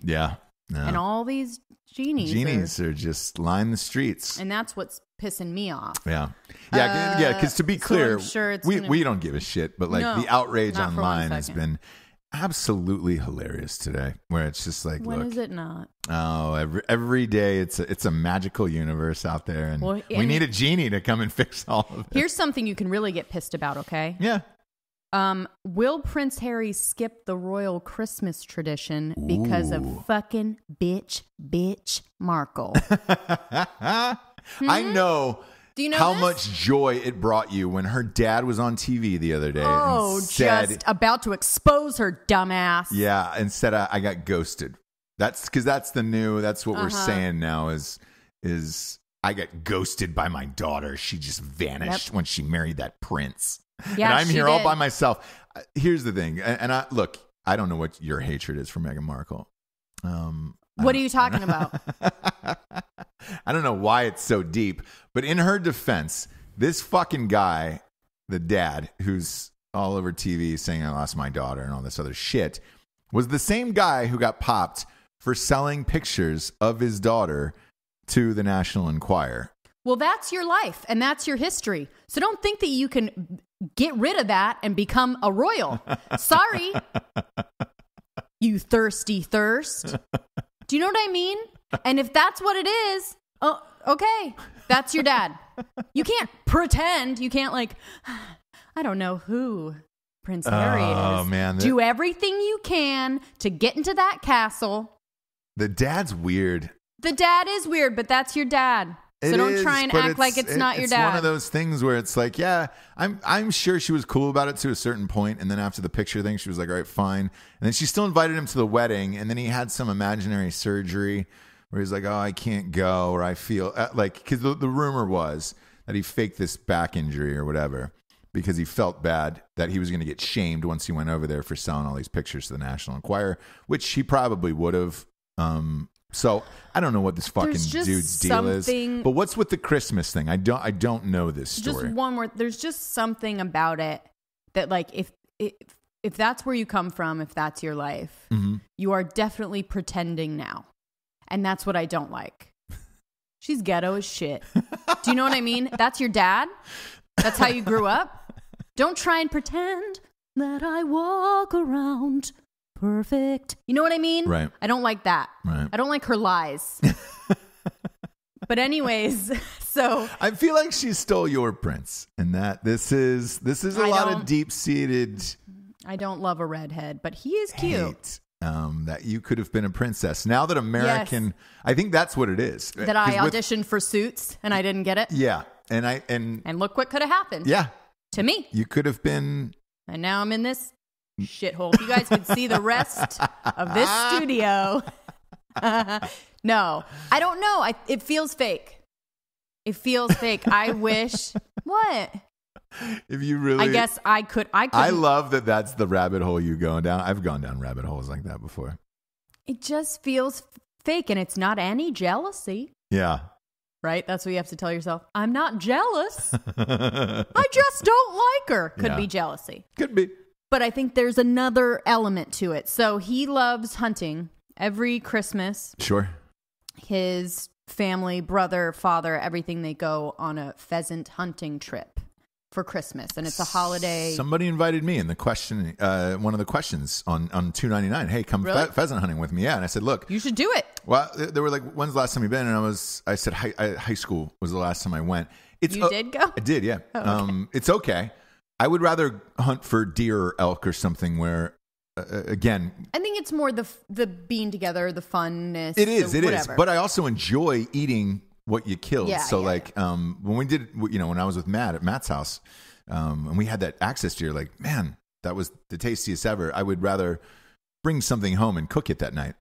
and all these genies are just line the streets, and that's what's pissing me off. Yeah. Because to be clear, we don't give a shit, but the outrage online has been absolutely hilarious today. Where it's just like, when is it not? Oh, every day it's a magical universe out there, and we need a genie to come and fix all of it. Here's something you can really get pissed about. Okay. Yeah. Will Prince Harry skip the royal Christmas tradition because of fucking bitch Markle? I know. Do you know how much joy it brought you when her dad was on TV the other day? Oh, and said, just about to expose her dumbass. Yeah, and said I got ghosted. That's because that's what we're saying now is I got ghosted by my daughter. She just vanished when she married that prince. Yeah, and I'm here all by myself. Here's the thing, and I don't know what your hatred is for Meghan Markle. What are you talking about? I don't know why it's so deep, but in her defense, this fucking guy, the dad, who's all over TV saying I lost my daughter and all this other shit, was the same guy who got popped for selling pictures of his daughter to the National Enquirer. Well, that's your life and that's your history. So don't think that you can get rid of that and become a royal. Sorry, you thirsty thirst. Do you know what I mean? And if that's what it is, oh, okay, that's your dad. You can't pretend. You can't I don't know who Prince Harry is. Oh, man. Do everything you can to get into that castle. The dad's weird. The dad is weird, but that's your dad. So don't try and act like it's not your dad. It's one of those things where it's like, yeah, I'm sure she was cool about it to a certain point, and then after the picture thing, she was like, all right, fine. And then she still invited him to the wedding, and then he had some imaginary surgery where he's like, oh, I can't go, or I feel because the rumor was that he faked this back injury or whatever because he felt bad that he was going to get shamed once he went over there for selling all these pictures to the National Enquirer, which he probably would have. So I don't know what this fucking dude's deal is. But what's with the Christmas thing? I don't know this story. Just one more. There's just something about it that if if that's where you come from, if that's your life, you are definitely pretending now. And that's what I don't like. She's ghetto as shit. Do you know what I mean? That's your dad. That's how you grew up. Don't try and pretend that I walk around perfect. You know what I mean? Right. I don't like that. Right. I don't like her lies. But anyways, so I feel like she stole your prince, and that this is a lot of deep-seated. I don't love a redhead, but he is cute. That you could have been a princess. Now that American, I think that's what it is. That I auditioned for Suits and I didn't get it. Yeah, and look what could have happened. Yeah, to me, you could have been. And now I'm in this shithole. If you guys could see the rest of this studio. No, I don't know. It feels fake. It feels fake. I wish. What? If you really, I guess I could. I love that. That's the rabbit hole you go down. I've gone down rabbit holes like that before. It just feels fake, and it's not any jealousy. Yeah. Right? That's what you have to tell yourself. I'm not jealous. I just don't like her. Could be jealousy. Could be. But I think there's another element to it. So he loves hunting. Every Christmas. Sure. His family, brother, father, everything, they go on a pheasant hunting trip for Christmas. And it's a holiday. Somebody invited me in the question, one of the questions on $2.99. Hey, come pheasant hunting with me. Yeah. And I said, look. You should do it. Well, they were like, when's the last time you've been? And I said, high school was the last time I went. You did go? I did, yeah. Oh, okay. It's okay. I would rather hunt for deer or elk or something where, again, I think it's more the being together, the funness. It is. But I also enjoy eating what you killed. Yeah, so when we did, when I was with Matt at Matt's house, and we had that access to, like, man, that was the tastiest ever. I would rather bring something home and cook it that night.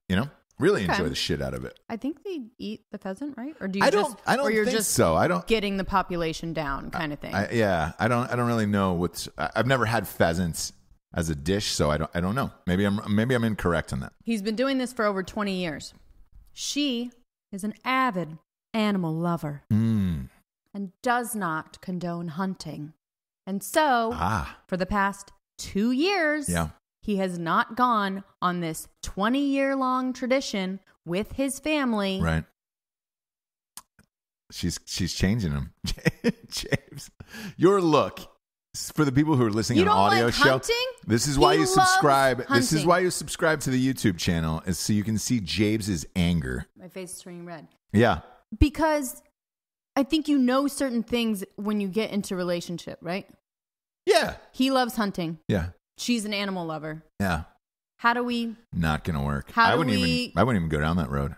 Really enjoy the shit out of it. I think they eat the pheasant, right? Or do you I don't think so. I don't getting the population down kind of thing. I don't really know I've never had pheasants as a dish, so I don't know. Maybe I'm incorrect on that. He's been doing this for over 20 years. She is an avid animal lover and does not condone hunting. And so, for the past 2 years, he has not gone on this 20-year-long tradition with his family. Right. She's changing him. James, your look, for the people who are listening on an audio show, hunting? This is why you subscribe. This is why you subscribe to the YouTube channel, is so you can see James' anger. My face is turning red. Yeah. Because I think certain things when you get into a relationship, right? Yeah. He loves hunting. Yeah. She's an animal lover. Yeah. How do we? Not gonna work. I wouldn't even go down that road.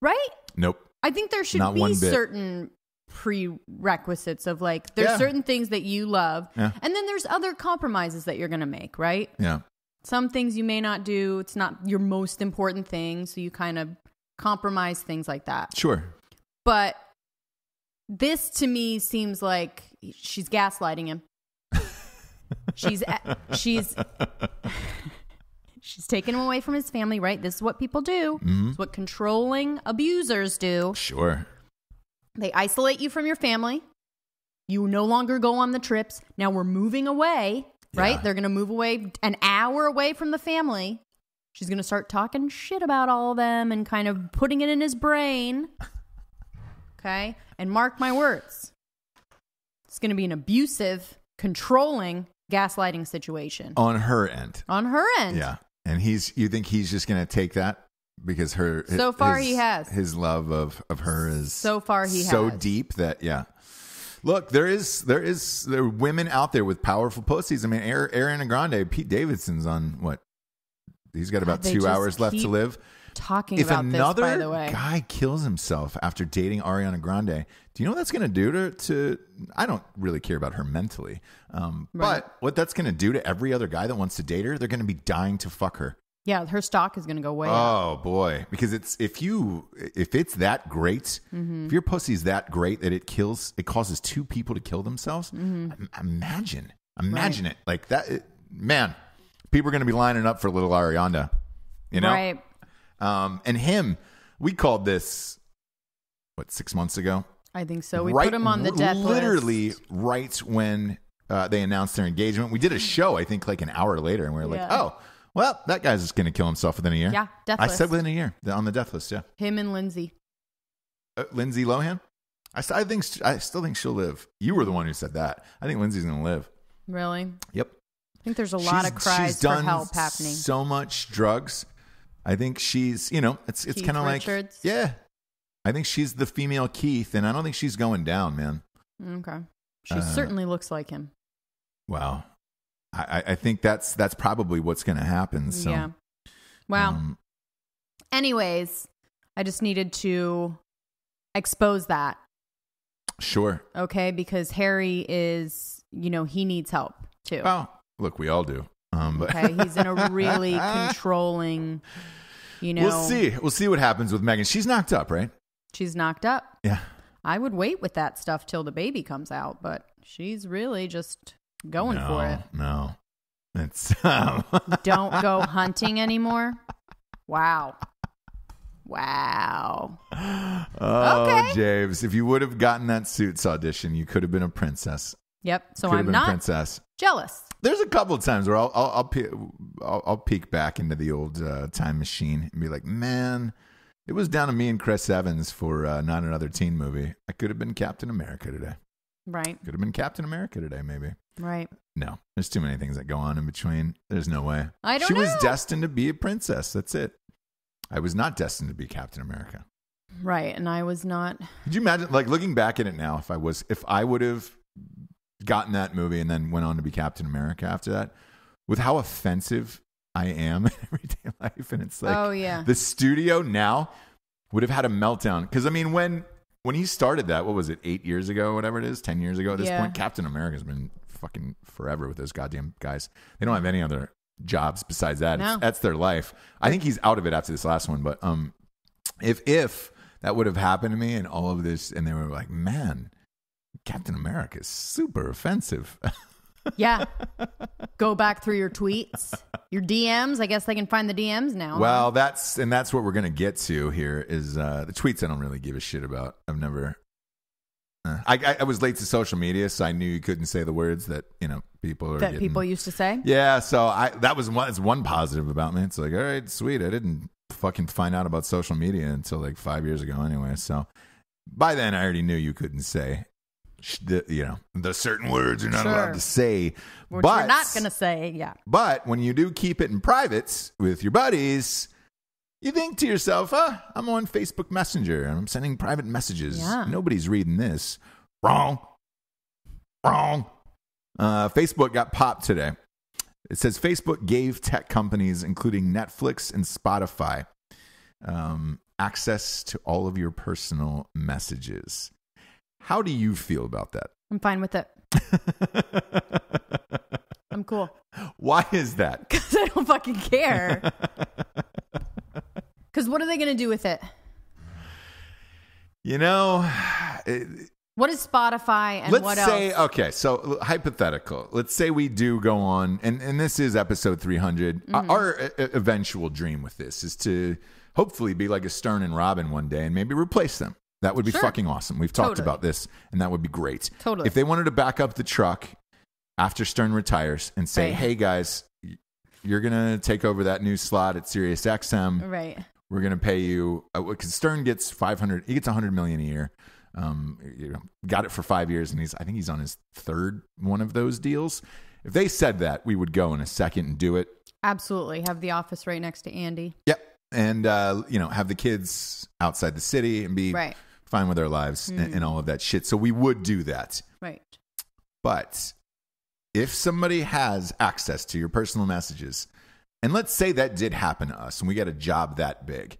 Right? Nope. I think there should be certain prerequisites of, like, there's certain things that you love, and then there's other compromises that you're gonna make, right? Yeah. Some things you may not do. It's not your most important thing, so you kind of compromise things like that. Sure. But this to me seems like she's gaslighting him. She's taking him away from his family, right? This is what people do. Mm-hmm. It's what controlling abusers do. Sure. They isolate you from your family. You no longer go on the trips. Now we're moving away, right? Yeah. They're going to move away an hour away from the family. She's going to start talking shit about all of them and kind of putting it in his brain. Okay? And mark my words. It's going to be an abusive, controlling, gaslighting situation. On her end. Yeah. And you think he's just going to take that because he has. His love of her is so deep that, yeah. Look, there are women out there with powerful pussies. I mean, Ariana Grande, Pete Davidson's on what? He's got about 2 hours left to live. Talking about this, by the way. If another guy kills himself after dating Ariana Grande, do you know what that's going to do to I don't really care about her mentally, but what that's going to do to every other guy that wants to date her, they're going to be dying to fuck her. Yeah, her stock is going to go way up. Oh boy, because if it's that great, if your pussy's that great that it causes two people to kill themselves, imagine it like that. Man, people are going to be lining up for little Ariana, right? And him, we called this 6 months ago? I think so. We put him on the death list. Literally right when they announced their engagement. We did a show, I think, like an hour later, and we were like, oh, well, that guy's just going to kill himself within a year. Yeah, death I list. said within a year on the death list, yeah. Him and Lindsay. Lindsay Lohan? I still think she'll live. You were the one who said that. I think Lindsay's going to live. Really? Yep. I think there's a lot of cries for help happening. So much drugs. I think she's, it's kind of like, yeah. I think she's the female Keith, and I don't think she's going down, man. Okay. She certainly looks like him. Wow. I think that's probably what's going to happen. So. Yeah. Wow. Anyways, I just needed to expose that. Sure. Okay, because Harry is, he needs help too. Oh, look, we all do. But okay, he's in a really controlling, We'll see what happens with Meghan. She's knocked up, right? She's knocked up. Yeah. I would wait with that stuff till the baby comes out, but she's really just going for it. No. It's Don't go hunting anymore. Wow. Oh, okay. James, if you would have gotten that Suits audition, you could have been a princess. Yep. So I'm not princess. Jealous. There's a couple of times where I'll peek back into the old time machine and be like, man, it was down to me and Chris Evans for Not Another Teen Movie. I could have been Captain America today. Right. Could have been Captain America today, maybe. Right. No, there's too many things that go on in between. There's no way. She was destined to be a princess. That's it. I was not destined to be Captain America. Right, and I was not. Could you imagine, like, looking back at it now, if I would have gotten that movie and then went on to be Captain America after that, with how offensive I am in everyday life, and it's like, oh yeah, the studio now would have had a meltdown. Because I mean, when he started that, what was it, 8 years ago, whatever it is, 10 years ago at this point, Captain America's been fucking forever with those goddamn guys. They don't have any other jobs besides that. No. That's their life. I think he's out of it after this last one, but if that would have happened to me and all of this, and they were like, man, Captain America is super offensive. Yeah. Go back through your tweets, your DMs. I guess they can find the DMs now. Well, that's what we're going to get to here is the tweets I don't really give a shit about. I've never I was late to social media, so I knew you couldn't say the words that people used to say. Yeah, so it's one positive about me. It's like, all right, sweet. I didn't fucking find out about social media until like 5 years ago, anyway. So by then, I already knew you couldn't say, the certain words you're not allowed to say. Which you're not going to say, yeah. But when you do keep it in private with your buddies, you think to yourself, I'm on Facebook Messenger and I'm sending private messages. Yeah. Nobody's reading this. Wrong. Facebook got popped today. It says Facebook gave tech companies, including Netflix and Spotify, access to all of your personal messages. How do you feel about that? I'm fine with it. I'm cool. Why is that? Because I don't fucking care. Because what are they going to do with it? What is Spotify and what else? Let's say, okay, so hypothetical. Let's say we do go on, and this is episode 300. Mm-hmm. Our eventual dream with this is to hopefully be like a Stern and Robin one day and maybe replace them. That would be fucking awesome. We've talked about this, and that would be great. Totally. If they wanted to back up the truck after Stern retires and say, hey, guys, you're going to take over that new slot at Sirius XM. Right. We're going to pay you, because Stern gets $500, he gets $100 million a year. Got it for 5 years, and I think he's on his third one of those deals. If they said that, we would go in a second and do it. Absolutely. Have the office right next to Andy. Yep. And, have the kids outside the city and be fine with their lives and all of that shit. So we would do that. Right. But if somebody has access to your personal messages, and let's say that did happen to us and we got a job that big,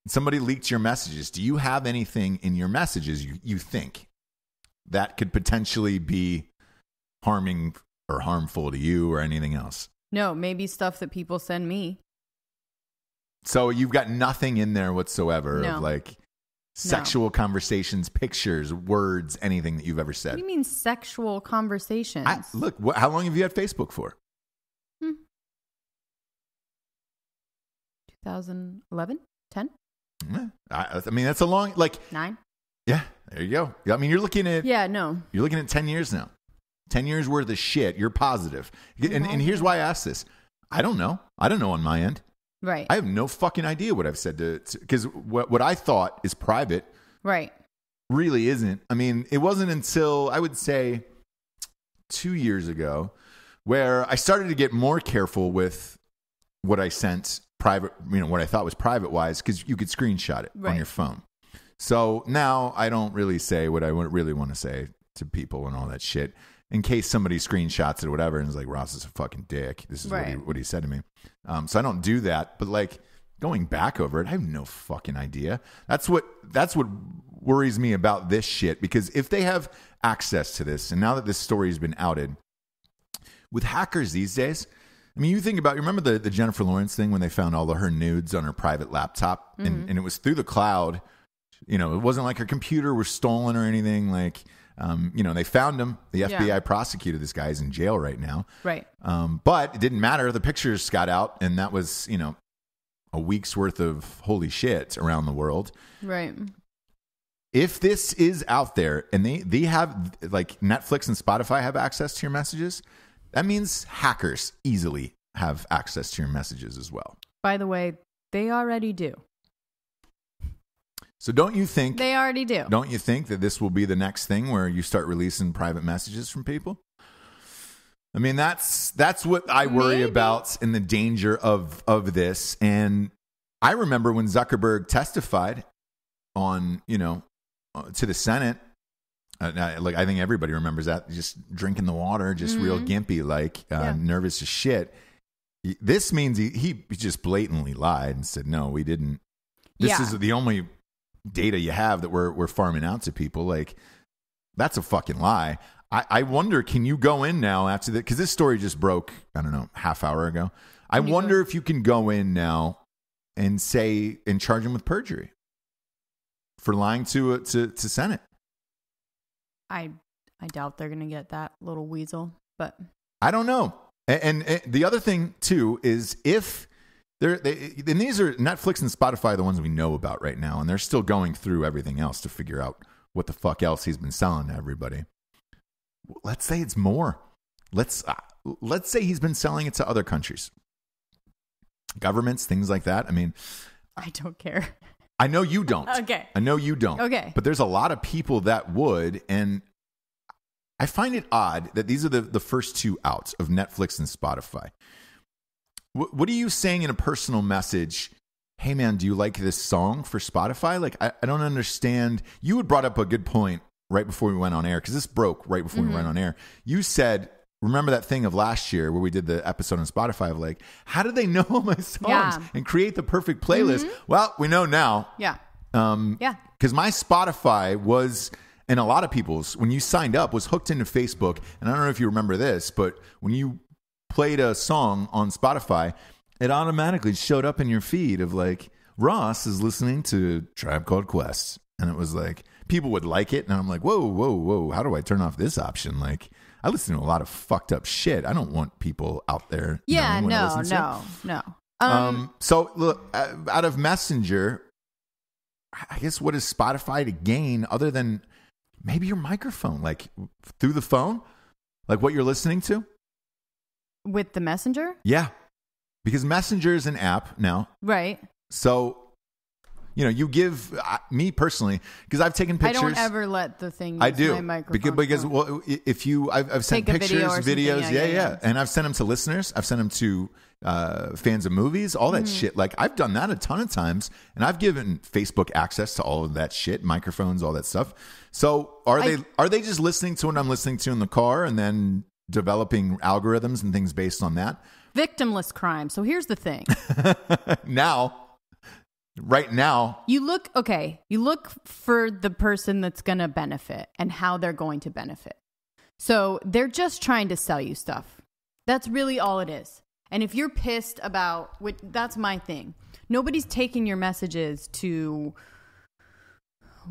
somebody leaked your messages, do you have anything in your messages you think that could potentially be harming or harmful to you or anything else? No, maybe stuff that people send me. So you've got nothing in there whatsoever of like sexual conversations, pictures, words, anything that you've ever said. What do you mean sexual conversations? Look, how long have you had Facebook for? 2011? 10? I mean, that's a long, 9? Yeah, there you go. I mean, you're looking at 10 years now. 10 years worth of shit. You're positive. And here's why I asked this. I don't know. I don't know on my end. Right. I have no fucking idea what I've said because what I thought is private. Right. Really isn't. I mean, it wasn't until I would say 2 years ago where I started to get more careful with what I sent private, what I thought was private wise, because you could screenshot it on your phone. So now I don't really say what I really want to say to people and all that shit in case somebody screenshots it or whatever and is like, Ross is a fucking dick. This is what he said to me. So I don't do that. But like going back over it, I have no fucking idea. That's what worries me about this shit, because if they have access to this, and now that this story has been outed, with hackers these days, I mean, you remember the Jennifer Lawrence thing when they found all of her nudes on her private laptop and it was through the cloud. It wasn't like her computer was stolen or anything. Like, they found him. The FBI prosecuted this guy. He's in jail right now. Right. But it didn't matter. The pictures got out, and that was, a week's worth of holy shit around the world. Right. If this is out there and they have, like, Netflix and Spotify have access to your messages, that means hackers easily have access to your messages as well. By the way, they already do. So don't you think... They already do. Don't you think that this will be the next thing where you start releasing private messages from people? I mean, that's what I worry about in the danger of this. And I remember when Zuckerberg testified on, to the Senate, I think everybody remembers that, just drinking the water, just real gimpy, nervous as shit. This means he just blatantly lied and said, no, we didn't. This is the only data you have that we're farming out to people. Like, that's a fucking lie. I wonder, can you go in now after that? Because this story just broke, I don't know, half hour ago. I wonder if you can go in now and charge him with perjury for lying to Senate. I doubt they're going to get that little weasel, but I don't know. And the other thing too is if and these are Netflix and Spotify, the ones we know about right now, and they're still going through everything else to figure out what the fuck else he's been selling to everybody. Let's say it's more. Let's say he's been selling it to other countries, governments, things like that. I mean, I don't care. I know you don't. Okay. I know you don't. Okay. But there's a lot of people that would, and I find it odd that these are the first two out of Netflix and Spotify. What are you saying in a personal message? Hey, man, do you like this song for Spotify? Like, I don't understand. You had brought up a good point right before we went on air, because this broke right before we went on air. You said, remember that thing of last year where we did the episode on Spotify of like, how do they know my songs and create the perfect playlist? Well, we know now. Yeah. Because my Spotify was, and a lot of people's, when you signed up, was hooked into Facebook. And I don't know if you remember this, but when you played a song on Spotify, it automatically showed up in your feed of like, Ross is listening to Tribe Called Quest. And it was like, people would like it. And I'm like, whoa. How do I turn off this option? Like, I listen to a lot of fucked up shit. I don't want people out there. Yeah, no. So look, out of Messenger, I guess what is Spotify to gain other than maybe your microphone, like through the phone, like what you're listening to? With the Messenger? Yeah. Because Messenger is an app now. Right. So, you give me personally, because I've taken pictures. I don't ever let the thing use I do. my microphone. Because well, if you, I've sent pictures, videos. Yeah. And I've sent them to listeners. I've sent them to fans of movies, all that shit. Like, I've done that a ton of times, and I've given Facebook access to all of that shit, microphones, all that stuff. So are they just listening to what I'm listening to in the car and then developing algorithms and things based on that? Victimless crime. So here's the thing. Right now, you look for the person that's going to benefit and how they're going to benefit. So they're just trying to sell you stuff. That's really all it is. And if you're pissed about, that's my thing. Nobody's taking your messages to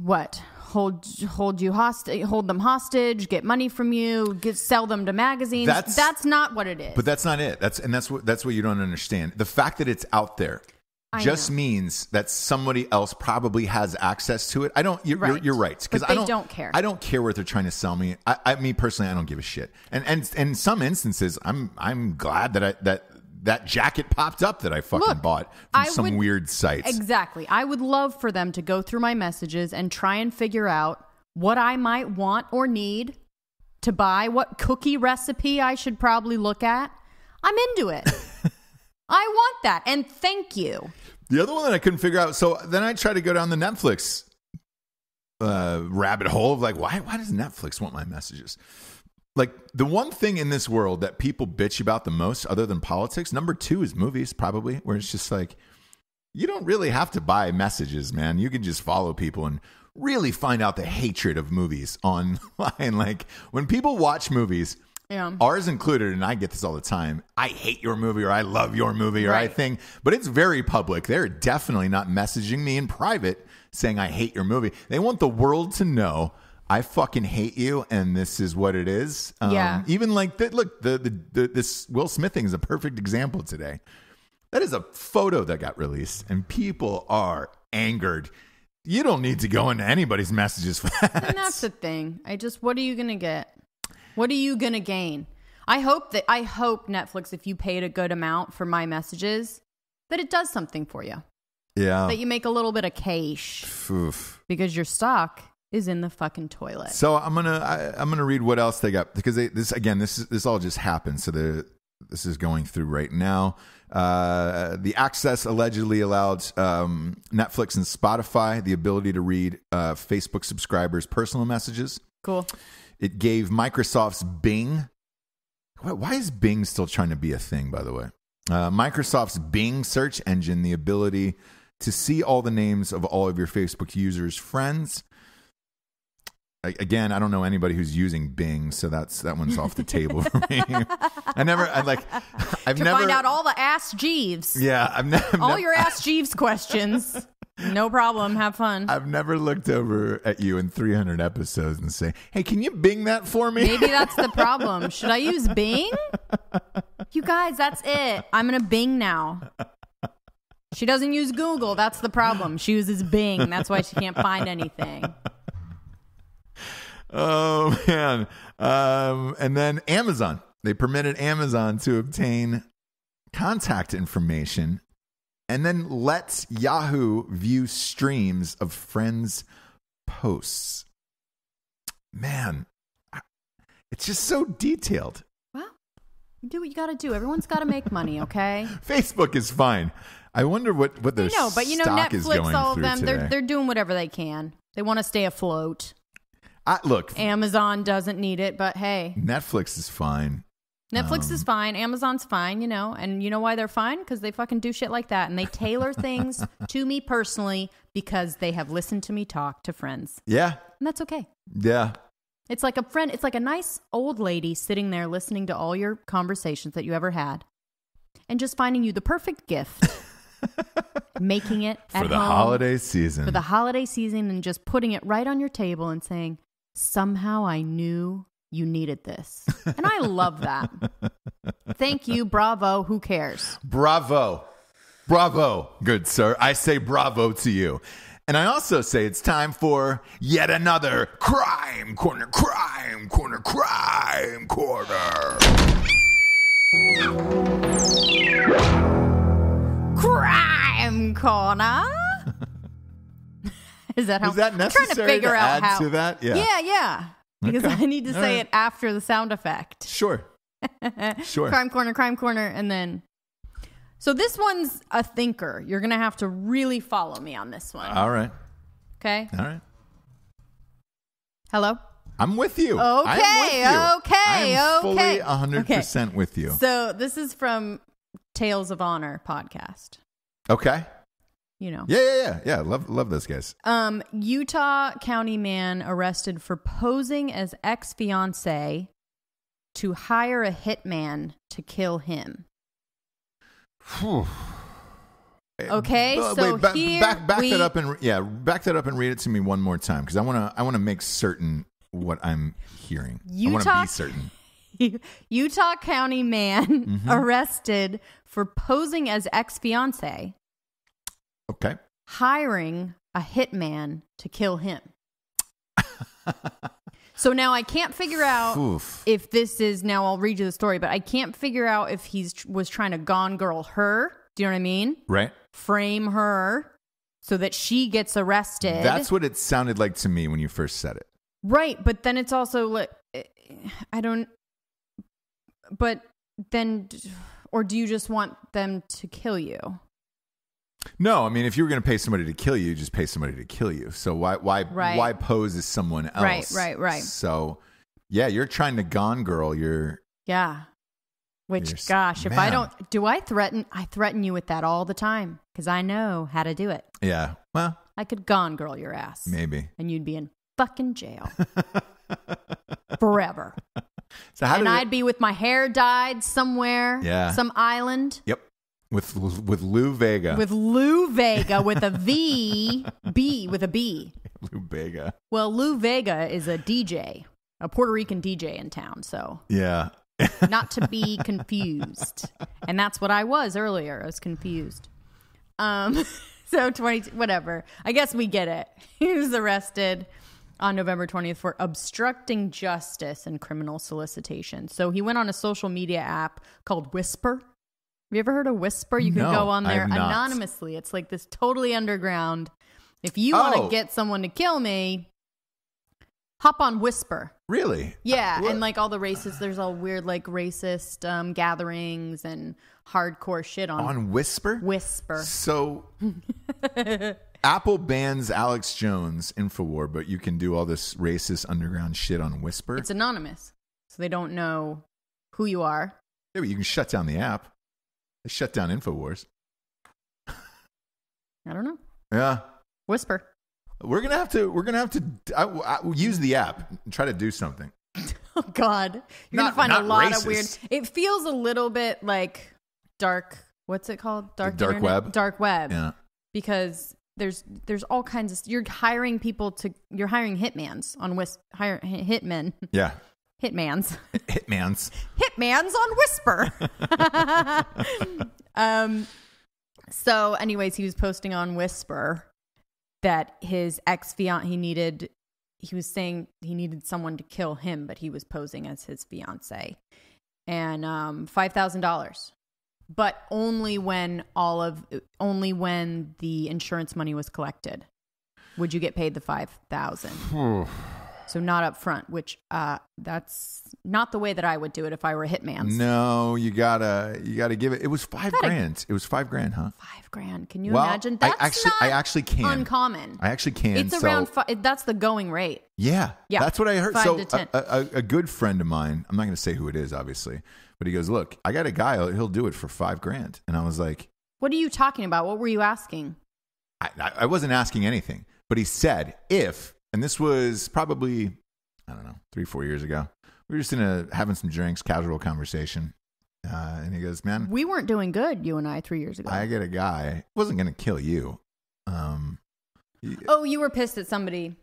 what? Hold you hostage, hold them hostage, get money from you, sell them to magazines. That's not what it is. But that's not it. That's what you don't understand. The fact that it's out there. just means that somebody else probably has access to it. You're right. Because I don't care. I don't care what they're trying to sell me. Me personally, I don't give a shit. And in some instances, I'm glad that jacket popped up that I fucking bought from some weird sites. Exactly. I would love for them to go through my messages and try and figure out what I might want or need to buy, what cookie recipe I should probably look at. I'm into it. I want that. And thank you. The other one that I couldn't figure out. So then I tried to go down the Netflix rabbit hole of like, why does Netflix want my messages? Like the one thing in this world that people bitch about the most other than politics, number 2 is movies, probably, where it's just like, you don't really have to buy messages, man. You can just follow people and really find out the hatred of movies online. Like when people watch movies, ours included, and I get this all the time, I hate your movie or I love your movie or I think, but it's very public. They're definitely not messaging me in private saying I hate your movie. They want the world to know I fucking hate you and this is what it is. Even like that. Look, this Will Smith thing is a perfect example today. That is a photo that got released and people are angered. You don't need to go into anybody's messages for that. And that's the thing. What are you going to get? What are you going to gain? I hope Netflix, if you paid a good amount for my messages, that it does something for you. Yeah. That you make a little bit of cash. Oof. Because your stock is in the fucking toilet. So I'm gonna read what else they got, because this all just happened. So this is going through right now. The access allegedly allowed Netflix and Spotify the ability to read Facebook subscribers' personal messages. Cool. It gave Microsoft's Bing. Why is Bing still trying to be a thing, by the way? Microsoft's Bing search engine the ability to see all the names of all of your Facebook users' friends. Again, I don't know anybody who's using Bing, so that one's off the table for me. I've never find out all the Ask Jeeves. Yeah, all your Ask Jeeves questions. No problem. Have fun. I've never looked over at you in 300 episodes and say, "Hey, can you Bing that for me?" Maybe that's the problem. Should I use Bing? You guys, that's it. I'm gonna Bing now. She doesn't use Google. That's the problem. She uses Bing. That's why she can't find anything. Oh, man. And then Amazon. They permitted Amazon to obtain contact information and then let Yahoo view streams of friends' posts. Man, it's just so detailed. Well, you do what you got to do. Everyone's got to make money, okay? Facebook is fine. I wonder what their stock is going Netflix, all of them, today. They're doing whatever they can. They want to stay afloat. Look, Amazon doesn't need it, but hey. Netflix is fine. Netflix is fine. Amazon's fine, and you know why they're fine? Because they fucking do shit like that. And they tailor things to me personally because they have listened to me talk to friends. Yeah. And that's okay. Yeah. It's like a friend. It's like a nice old lady sitting there listening to all your conversations that you ever had and just finding you the perfect gift. Making it at for the home, holiday season. For the holiday season and just putting it right on your table and saying, somehow I knew you needed this. And I love that. Thank you. Bravo. Who cares? Bravo. Bravo, good sir. I say bravo to you. And I also say it's time for yet another Crime Corner, Crime Corner, Crime Corner. Crime Corner. Is that how? Was that necessary I'm trying to figure out add to that? Yeah. Yeah. Because I need to say it after the sound effect. Sure. Crime Corner, and then. So this one's a thinker. You're going to have to really follow me on this one. All right. Okay. All right. Hello? I'm with you. Okay. I'm fully 100% with you. So this is from Tales of Honor podcast. Okay. You know. Yeah. Love those guys. Utah County man arrested for posing as ex-fiancé to hire a hitman to kill him. Okay, so back that up and read it to me one more time because I want to make certain what I'm hearing. I want to be certain. Utah County man arrested for posing as ex-fiancé Okay. Hiring a hitman to kill him. So now I can't figure out if this is, now I'll read you the story, but I can't figure out if he was trying to Gone Girl her. Do you know what I mean? Right. Frame her so that she gets arrested. That's what it sounded like to me when you first said it. Right. But then it's also like, but then, or do you just want them to kill you? No, I mean, if you were going to pay somebody to kill you, just pay somebody to kill you. So why pose as someone else? Right. So, yeah, you're trying to Gone Girl. Which, gosh, if I don't, I threaten you with that all the time because I know how to do it. Yeah, well. I could Gone Girl your ass. Maybe. And you'd be in fucking jail. Forever. So I'd be with my hair dyed somewhere. Yeah. Some island. Yep. With Lou Vega. With Lou Vega with a V. With a B. Lou Vega. Well, Lou Vega is a DJ, a Puerto Rican DJ in town, so. Yeah. Not to be confused. And that's what I was earlier. I was confused. So whatever. I guess we get it. He was arrested on November 20th for obstructing justice and criminal solicitation. So he went on a social media app called Whisper. Have you ever heard of Whisper? You can go on there anonymously. It's like this totally underground. If you want to get someone to kill me, hop on Whisper. Really? Yeah. And like all the racists, there's all weird like racist gatherings and hardcore shit on Whisper? Whisper. So Apple bans Alex Jones Infowar, but you can do all this racist underground shit on Whisper? It's anonymous. So they don't know who you are. Yeah, but you can shut down the app. They shut down Infowars. I don't know. Yeah. Whisper. We're gonna have to use the app and try to do something. Oh God, you're gonna find a lot of weird. It feels a little bit like dark. What's it called? Dark web. Dark web. Yeah. Because there's all kinds of. You're hiring hitmans on hitmen. Yeah. Hitmans on Whisper. So anyways, he was posting on Whisper that his ex-fiance, he was saying he needed someone to kill him, but he was posing as his fiance. And $5,000. But only when the insurance money was collected would you get paid the $5,000. So not up front, which that's not the way that I would do it if I were a hitman. No, you gotta give it. It was $5,000. It was $5,000, huh? $5,000. Can you imagine? That's I actually can. Uncommon. I actually can. It's around. That's the going rate. Yeah, that's what I heard. 5 to 10. A good friend of mine. I'm not going to say who it is, obviously, but he goes, "Look, I got a guy. He'll do it for $5,000." And I was like, "What are you talking about? What were you asking?" I wasn't asking anything, but he said if. And this was probably, I don't know, 3-4 years ago. We were just having some drinks, casual conversation. And he goes, man. We weren't doing good, you and I, 3 years ago. I get a guy. Wasn't going to kill you. You were pissed at somebody.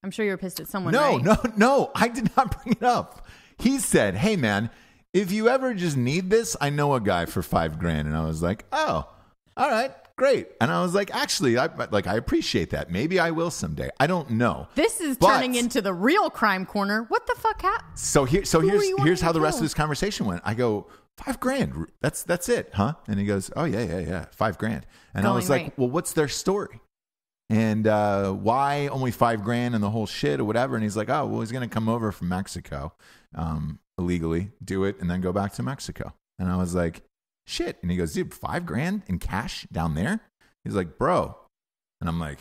I'm sure you were pissed at someone, No. I did not bring it up. He said, hey, man, if you ever just need this, I know a guy for $5,000. And I was like, oh, all right. Great. And I was like, actually, I appreciate that. Maybe I will someday. I don't know. This is turning into the real crime corner. What the fuck happened? So here's how the rest of this conversation went. I go, $5,000. That's it, huh? And he goes, oh yeah. $5,000. And I was like, well, what's their story? And why only $5,000 and the whole shit or whatever? And he's like, oh, well, he's going to come over from Mexico illegally, do it, and then go back to Mexico. And I was like, shit. And he goes, dude, $5,000 in cash down there? He's like, bro. And I'm like,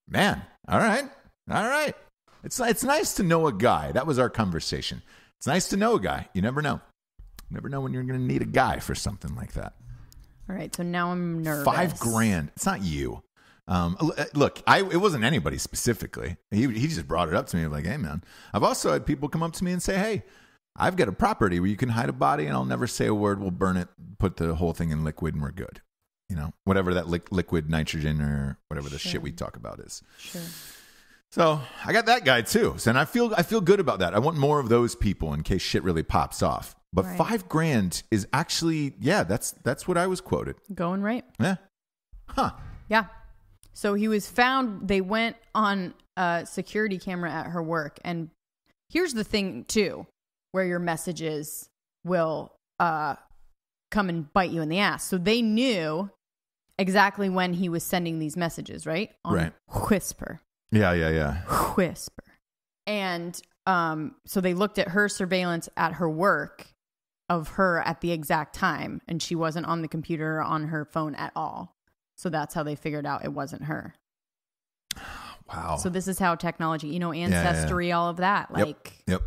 man, all right. It's nice to know a guy. That was our conversation. It's nice to know a guy. You never know. Never know when you're going to need a guy for something like that. All right. So now I'm nervous. $5,000. It's not you. Look, it wasn't anybody specifically. He just brought it up to me like, hey, man. I've also had people come up to me and say, hey, I've got a property where you can hide a body and I'll never say a word. We'll burn it, put the whole thing in liquid, and we're good. You know, whatever that liquid nitrogen or whatever the shit we talk about is. Sure. So I got that guy too. So, and I feel good about that. I want more of those people in case shit really pops off. But $5,000 is actually, that's what I was quoted. Going right. Yeah. Huh. Yeah. So he was found. They went on a security camera at her work. And here's the thing, too, where your messages will come and bite you in the ass. So they knew exactly when he was sending these messages, right? On Whisper. Yeah. Whisper. And so they looked at her surveillance at her work of her at the exact time, and she wasn't on the computer or on her phone at all. So that's how they figured out it wasn't her. Wow. So this is how technology, ancestry, all of that. Yep.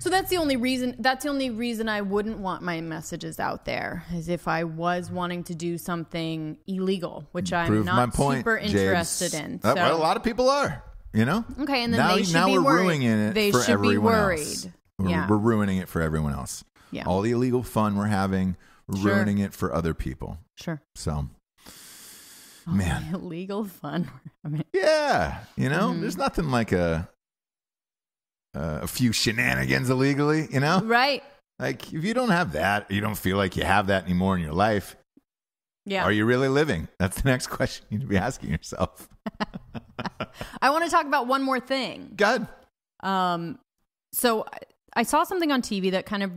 So that's the only reason I wouldn't want my messages out there, is if I was wanting to do something illegal, which I'm not super interested in. So. Well, a lot of people are. Okay, and then they should be worried. We're ruining it they for should everyone be worried. Else. Yeah. We're ruining it for everyone else. Yeah. All the illegal fun we're having, we're ruining it for other people. Sure. So, man. Illegal fun. Yeah. There's nothing like a few shenanigans illegally, Right. Like, if you don't have that, you don't feel like you have that anymore in your life. Yeah. Are you really living? That's the next question you need to be asking yourself. I want to talk about one more thing. Good. So I saw something on TV that kind of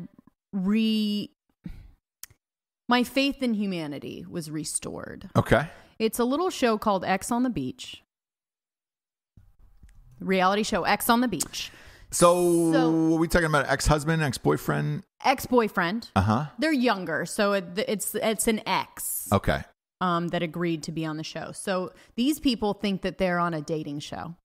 my faith in humanity was restored. Okay. It's a little show called X on the Beach. Reality show X on the Beach. So are we talking about ex-husband, ex-boyfriend? Ex-boyfriend. Uh-huh. They're younger, so it's an ex. Okay. That agreed to be on the show. So these people think that they're on a dating show,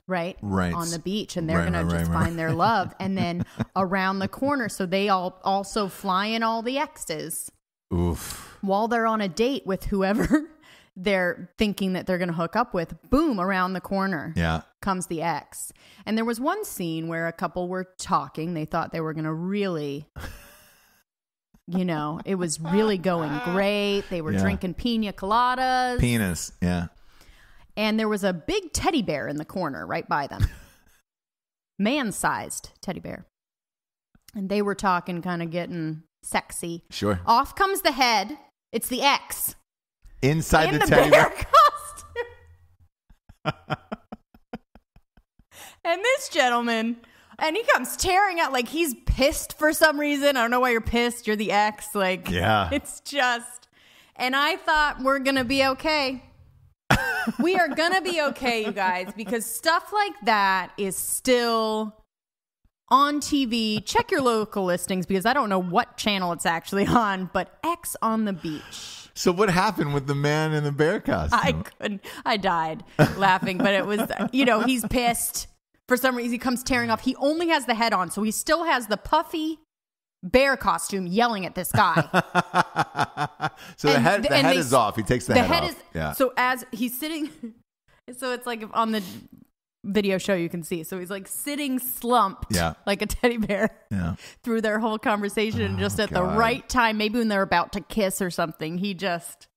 right? Right. On the beach, and they're going to just find their love. And then around the corner, so they all also fly in all the exes. Oof. While they're on a date with whoever they're thinking that they're going to hook up with, boom, around the corner comes the ex. And there was one scene where a couple were talking. They thought they were going to really... it was really going great. They were drinking pina coladas. Penis, yeah. And there was a big teddy bear in the corner right by them. Man-sized teddy bear. And they were talking, kind of getting sexy. Sure. Off comes the head. It's the ex. Inside in the teddy bear costume. And this gentleman... And he comes tearing out like he's pissed for some reason. I don't know why you're pissed. You're the ex. It's just... And I thought we're going to be okay. We are going to be okay, you guys, because stuff like that is still on TV. Check your local listings, because I don't know what channel it's actually on, but X on the Beach. So what happened with the man in the bear costume? I died laughing, but it was, he's pissed. For some reason, he comes tearing off. He only has the head on, so he still has the puffy bear costume yelling at this guy. So the head is off. He takes the head off. Yeah. So as he's sitting, so it's like on the video show you can see. So he's like sitting slumped like a teddy bear through their whole conversation. And just at the right time, maybe when they're about to kiss or something, he just...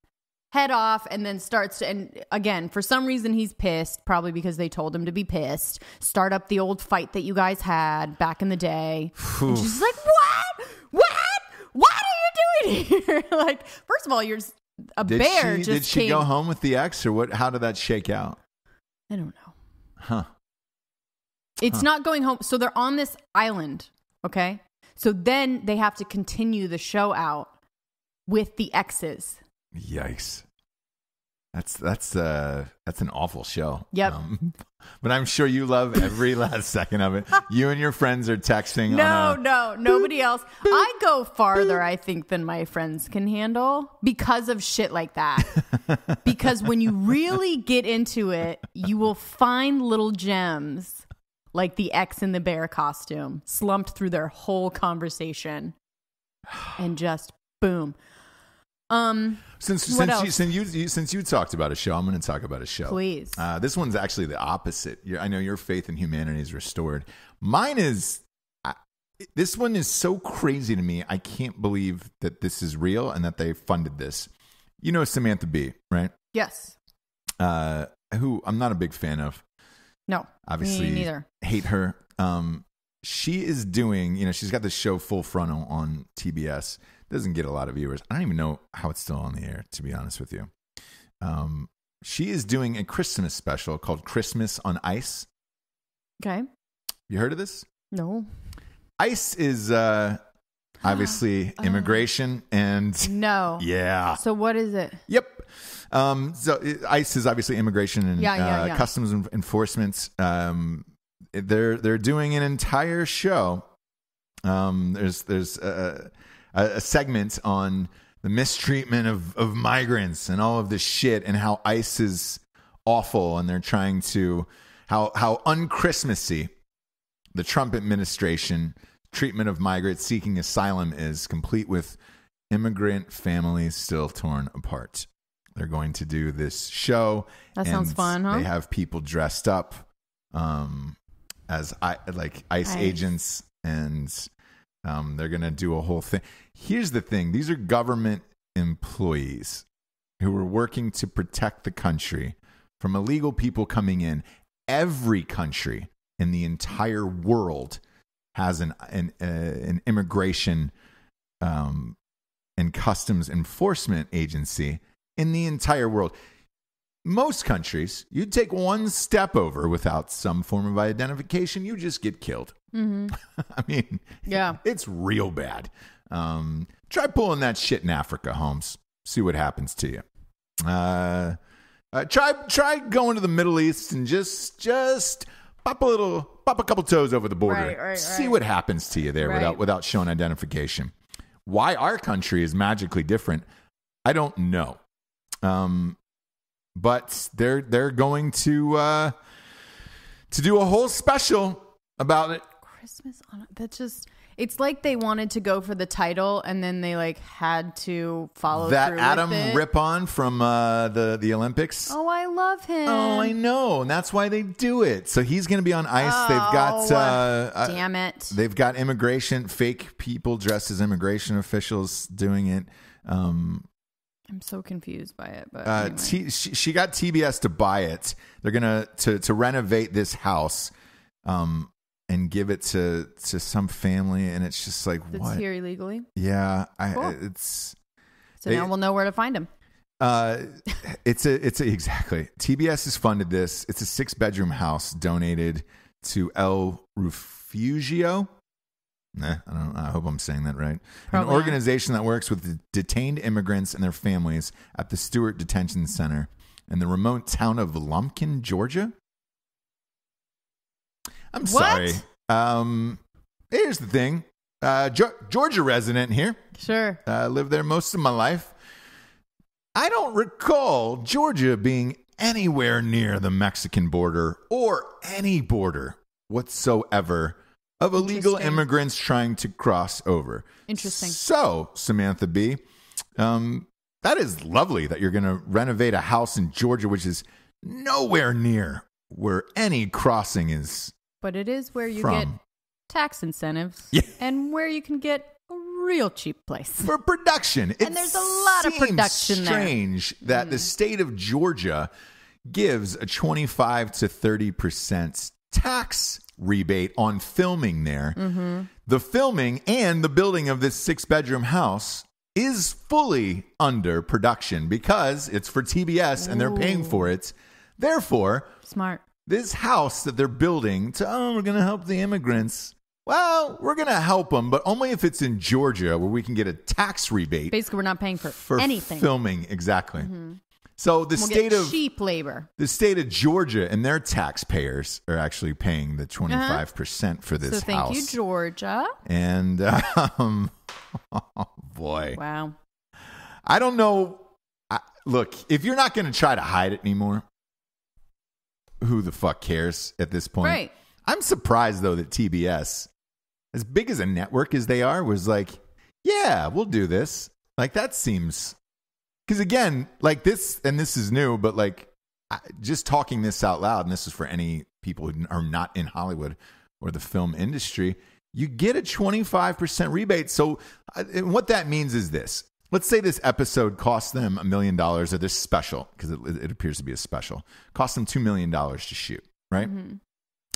head off, and then starts to, and again, for some reason he's pissed, probably because they told him to be pissed, start up the old fight that you guys had back in the day. And she's like, what are you doing here? Like, first of all, you're a bear. Did she go home with the ex, or what? How did that shake out? I don't know. Huh. It's not going home. So they're on this island. Okay. So then they have to continue the show out with the exes. Yikes. That's an awful show. Yep. But I'm sure you love every last second of it. You and your friends are texting. No, nobody else. I go farther, I think, than my friends can handle because of shit like that. Because when you really get into it, you will find little gems like the ex in the bear costume slumped through their whole conversation and just boom. Since you talked about a show, I'm going to talk about a show. Please. This one's actually the opposite. I know your faith in humanity is restored. Mine is. This one is so crazy to me. I can't believe that this is real and that they funded this. You know Samantha Bee, right? Yes. Who I'm not a big fan of. No. Obviously, me neither. Hate her. She is doing. She's got this show Full Frontal on TBS. Doesn't get a lot of viewers. I don't even know how it's still on the air, to be honest with you. She is doing a Christmas special called Christmas on Ice. Okay. You heard of this? No. ICE is obviously immigration and... No. Yeah. So what is it? Yep. So ICE is obviously immigration and customs enforcement. They're doing an entire show. There's a segment on the mistreatment of migrants and all of this shit and how ICE is awful, and they're trying to how un-Christmassy the Trump administration treatment of migrants seeking asylum is, complete with immigrant families still torn apart. They're going to do this show. That sounds fun, huh? They have people dressed up as ICE agents, and they're going to do a whole thing. Here's the thing. These are government employees who are working to protect the country from illegal people coming in. Every country in the entire world has an immigration and customs enforcement agency in the entire world. Most countries, you take one step over without some form of identification, you just get killed. Mm-hmm. I mean, it's real bad. Try pulling that shit in Africa, Holmes. See what happens to you. Try going to the Middle East and just pop a couple toes over the border. Right. See what happens to you there without showing identification. Why our country is magically different, I don't know. But they're going to do a whole special about it. Christmas on that's just, it's like they wanted to go for the title and then they had to follow that through Adam with it. Rip-On from the Olympics. Oh, I love him. Oh, I know, and that's why they do it. So he's going to be on ICE. They've got damn it. They've got fake people dressed as immigration officials doing it. I'm so confused by it, but anyway. She got TBS to buy it. They're gonna to renovate this house, and give it to some family, and it's just like that's what? Here illegally? Yeah, cool. Now we'll know where to find him. It's exactly. TBS has funded this. It's a 6-bedroom house donated to El Refugio. I hope I'm saying that right. Probably an organization that works with detained immigrants and their families at the Stewart Detention Center in the remote town of Lumpkin, Georgia. I'm sorry. Here's the thing. Georgia resident here. Sure. Lived there most of my life. I don't recall Georgia being anywhere near the Mexican border or any border whatsoever of illegal immigrants trying to cross over. Interesting. So, Samantha B., that is lovely that you're going to renovate a house in Georgia, which is nowhere near where any crossing is. But it is where you get tax incentives and where you can get a real cheap place. For production. And there's a lot of production there. It's strange that the state of Georgia gives a 25 to 30% tax rebate on filming there. Mm-hmm. The filming and the building of this 6-bedroom house is fully under production because it's for TBS and they're paying for it. Therefore, smart. This house that they're building we're going to help the immigrants. Well, we're going to help them, but only if it's in Georgia where we can get a tax rebate. Basically, we're not paying for anything. Filming, exactly. Mm-hmm. So the state of cheap labor. The state of Georgia and their taxpayers are actually paying the 25% for this house. So thank you, Georgia. And oh boy. Wow. I don't know. Look, if you're not going to try to hide it anymore, who the fuck cares at this point? Right. I'm surprised, though, that TBS, as big as a network as they are, was like, yeah, we'll do this. Like, that seems... Because, again, like this, and this is new, but, like, just talking this out loud, and this is for any people who are not in Hollywood or the film industry, you get a 25% rebate. So what that means is this. Let's say this episode cost them $1 million, or this special, because it appears to be a special, cost them $2 million to shoot, right? Mm-hmm.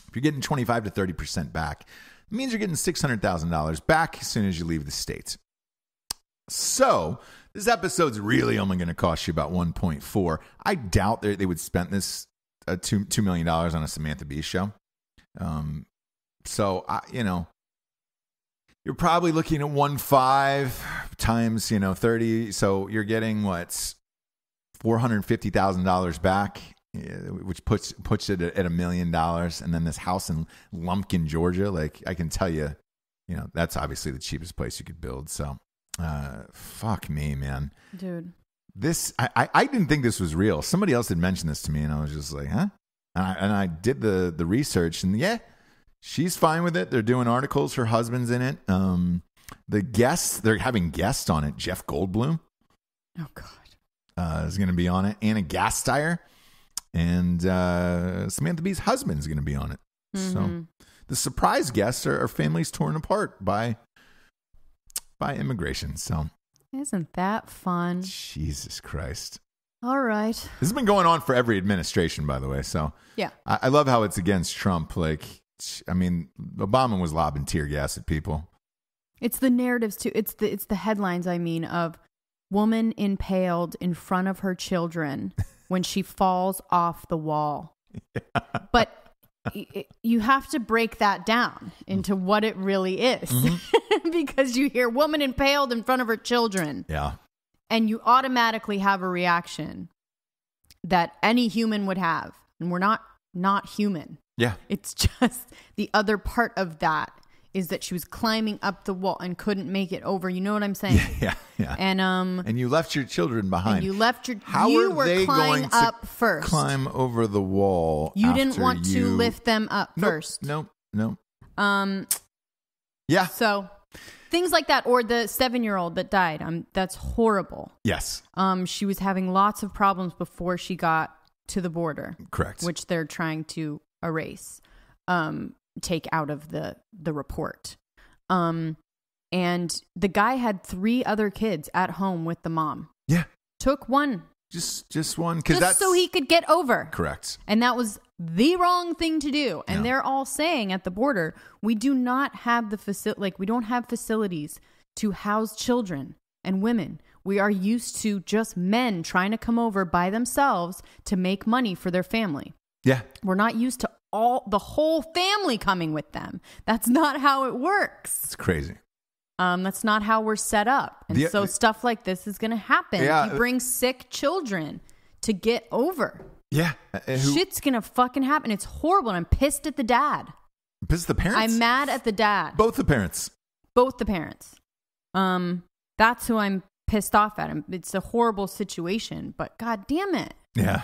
If you're getting 25 to 30% back, it means you're getting $600,000 back as soon as you leave the States. So This episode's really only going to cost you about 1.4. I doubt they would spend this $2 million on a Samantha Bee show. So, you're probably looking at 1.5 times, 30. So you're getting $450,000 back, which puts it at $1 million. And then this house in Lumpkin, Georgia, like I can tell you, that's obviously the cheapest place you could build. So, fuck me, man. Dude. This, I didn't think this was real. Somebody else had mentioned this to me and I was just like, huh? And I did the research and yeah, she's fine with it. They're doing articles. Her husband's in it. The guests, they're having guests on it. Jeff Goldblum. Oh, God. Is going to be on it. Anna Gasteyer. And Samantha Bee's husband's going to be on it. Mm-hmm. So the surprise guests are families torn apart by immigration. So isn't that fun? Jesus Christ. All right. This has been going on for every administration, by the way. So yeah, I love how it's against Trump. Like, I mean, Obama was lobbing tear gas at people. It's the narratives too. It's the headlines. I mean, of woman impaled in front of her children when she falls off the wall. Yeah. But you have to break that down into what it really is, mm-hmm. because you hear woman impaled in front of her children. Yeah. And you automatically have a reaction that any human would have. And we're not human. Yeah. It's just the other part of that is that she was climbing up the wall and couldn't make it over. You know what I'm saying? Yeah. And you left your children behind. And you left your How you are were they climbing going to up first. Climb over the wall. You didn't want to lift them up first. Nope. Yeah. So things like that, or the 7-year-old that died. That's horrible. Yes. She was having lots of problems before she got to the border. Correct. Which they're trying to erase, take out of the report. And the guy had 3 other kids at home with the mom. Yeah. Took one. Just one. Just so he could get over. Correct. And that was the wrong thing to do. And they're all saying at the border, we do not have we don't have facilities to house children and women. We are used to just men trying to come over by themselves to make money for their family. Yeah. We're not used to the whole family coming with them. That's not how it works. It's crazy. That's not how we're set up. And so stuff like this is going to happen. Yeah. You bring sick children to get over. Yeah. Shit's going to fucking happen. It's horrible. And I'm pissed at the dad. Pissed at the parents? I'm mad at the dad. Both the parents. That's who I'm pissed off at. It's a horrible situation, but God damn it. Yeah.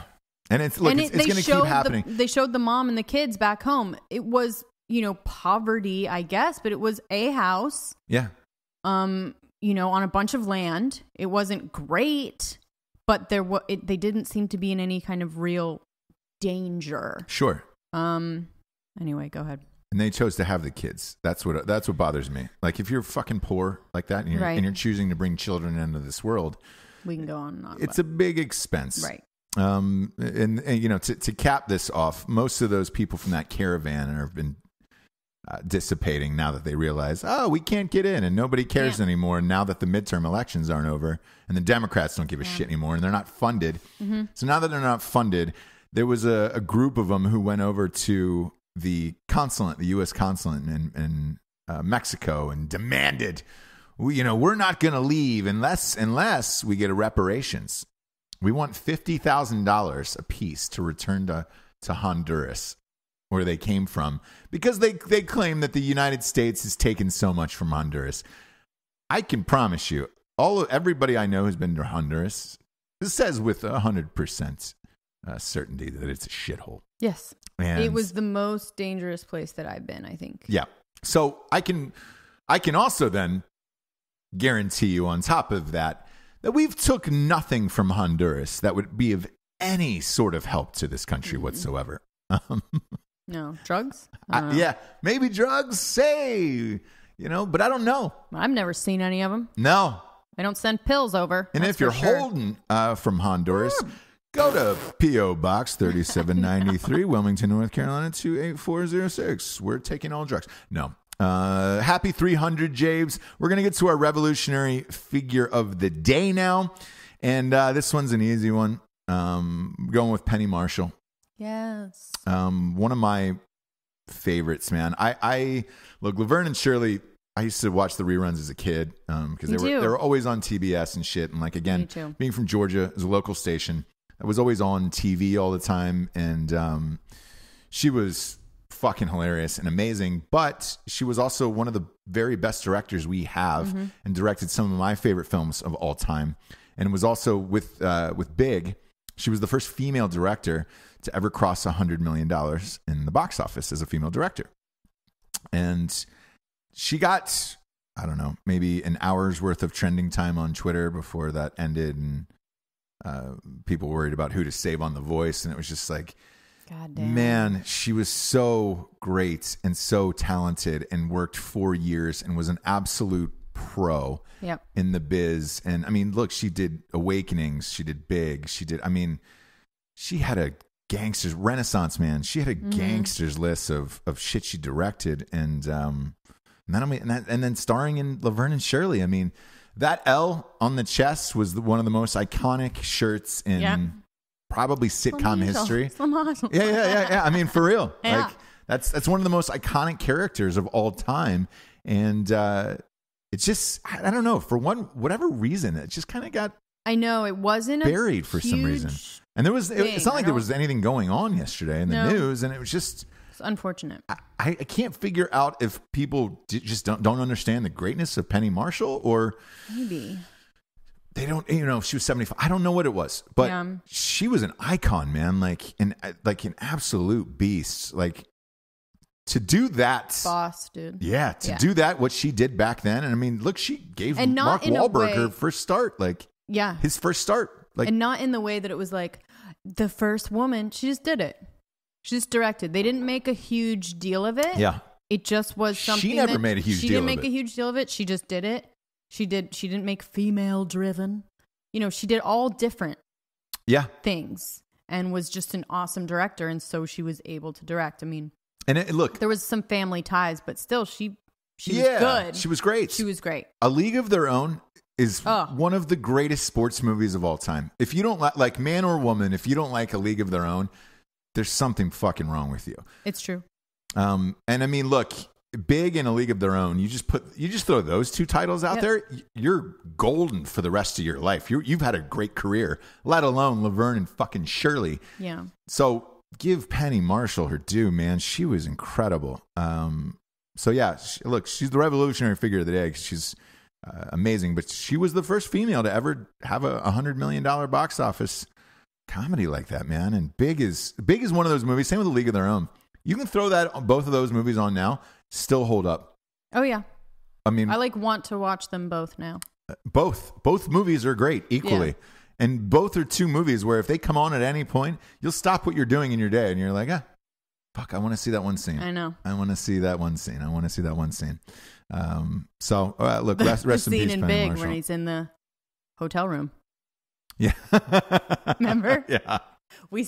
And it's going to keep happening. They showed the mom and the kids back home. It was, poverty, I guess, but it was a house. Yeah. On a bunch of land. It wasn't great, but they didn't seem to be in any kind of real danger. Sure. Anyway, go ahead. And they chose to have the kids. That's what bothers me. Like, if you're fucking poor like that and you're choosing to bring children into this world, we can go on and on. It's a big expense. Right. And to cap this off, most of those people from that caravan have been dissipating now that they realize, we can't get in and nobody cares anymore. Now that the midterm elections aren't over and the Democrats don't give a shit anymore and they're not funded. Mm-hmm. So now that they're not funded, there was a group of them who went over to the U.S. consulate in Mexico and demanded, we're not going to leave unless we get a reparations. We want $50,000 a piece to return to Honduras, where they came from, because they claim that the United States has taken so much from Honduras. I can promise you, everybody I know who's been to Honduras says with 100% certainty that it's a shithole. Yes. And it was the most dangerous place that I've been, I think. Yeah. So I can also then guarantee you on top of that we've took nothing from Honduras that would be of any sort of help to this country whatsoever. No. Drugs? Yeah. Maybe drugs, but I don't know. I've never seen any of them. No. They don't send pills over. And if you're holding from Honduras, go to P.O. Box 3793, Wilmington, North Carolina, 28406. We're taking all drugs. No. Happy 300, Jables. We're going to get to our revolutionary figure of the day now. And this one's an easy one. Going with Penny Marshall. Yes. One of my favorites, man. I look, Laverne and Shirley, I used to watch the reruns as a kid because they were always on TBS and shit. And like, again, being from Georgia, it was a local station. I was always on TV all the time. And she was fucking hilarious and amazing. But she was also one of the very best directors we have and directed some of my favorite films of all time. And was also with Big. She was the first female director to ever cross $100 million in the box office as a female director. And she got, I don't know, maybe an hour's worth of trending time on Twitter before that ended. And people worried about who to save on The Voice. And it was just like, God damn. Man, she was so great and so talented and worked 4 years and was an absolute pro in the biz. And I mean, look, she did Awakenings, she did Big, she had a gangsters Renaissance Man. She had a gangsters list of shit she directed, and then starring in Laverne and Shirley. I mean, that L on the chest was one of the most iconic shirts in probably sitcom history. Yeah. I mean, for real, like that's one of the most iconic characters of all time, and it's just, I don't know, for whatever reason, it just kind of got, I know, it wasn't buried for some reason. And it's not like there was anything going on yesterday in the news, and it was just, it's unfortunate. I can't figure out if people just don't understand the greatness of Penny Marshall, or maybe they don't, she was 75. I don't know what it was, but she was an icon, man, like an absolute beast. Like, to do that, boss, dude. Yeah, to do that, what she did back then, and I mean, look, she gave Mark Wahlberg her first start, his first start, and not in the way that it was like the first woman. She just did it. She just directed. They didn't make a huge deal of it. Yeah, it just was something. She never made a huge deal. She didn't make a huge deal of it. She just did it. She didn't make female driven. She did all different things, and was just an awesome director. And so she was able to direct. I mean. And look, there was some family ties, but still, she was good. She was great. She was great. A League of Their Own is one of the greatest sports movies of all time. If you don't like man or woman, if you don't like A League of Their Own, there's something fucking wrong with you. It's true. And I mean, look, Big and A League of Their Own. You just throw those two titles out there. You're golden for the rest of your life. You've had a great career, let alone Laverne and fucking Shirley. Yeah. So. Give Penny Marshall her due, man. She was incredible. So yeah, look, she's the revolutionary figure of the day. She's amazing, but she was the first female to ever have a $100 million box office comedy like that, man. And Big is one of those movies. Same with A League of Their Own. You can throw both of those movies on now, still hold up. Oh yeah. I mean, I want to watch them both now. Both movies are great equally. Yeah. And both are two movies where if they come on at any point, you'll stop what you're doing in your day and you're like, fuck, I want to see that one scene. I know. I want to see that one scene. So, look, rest in peace, Penny Marshall. Big when he's in the hotel room. Yeah. Remember? Yeah.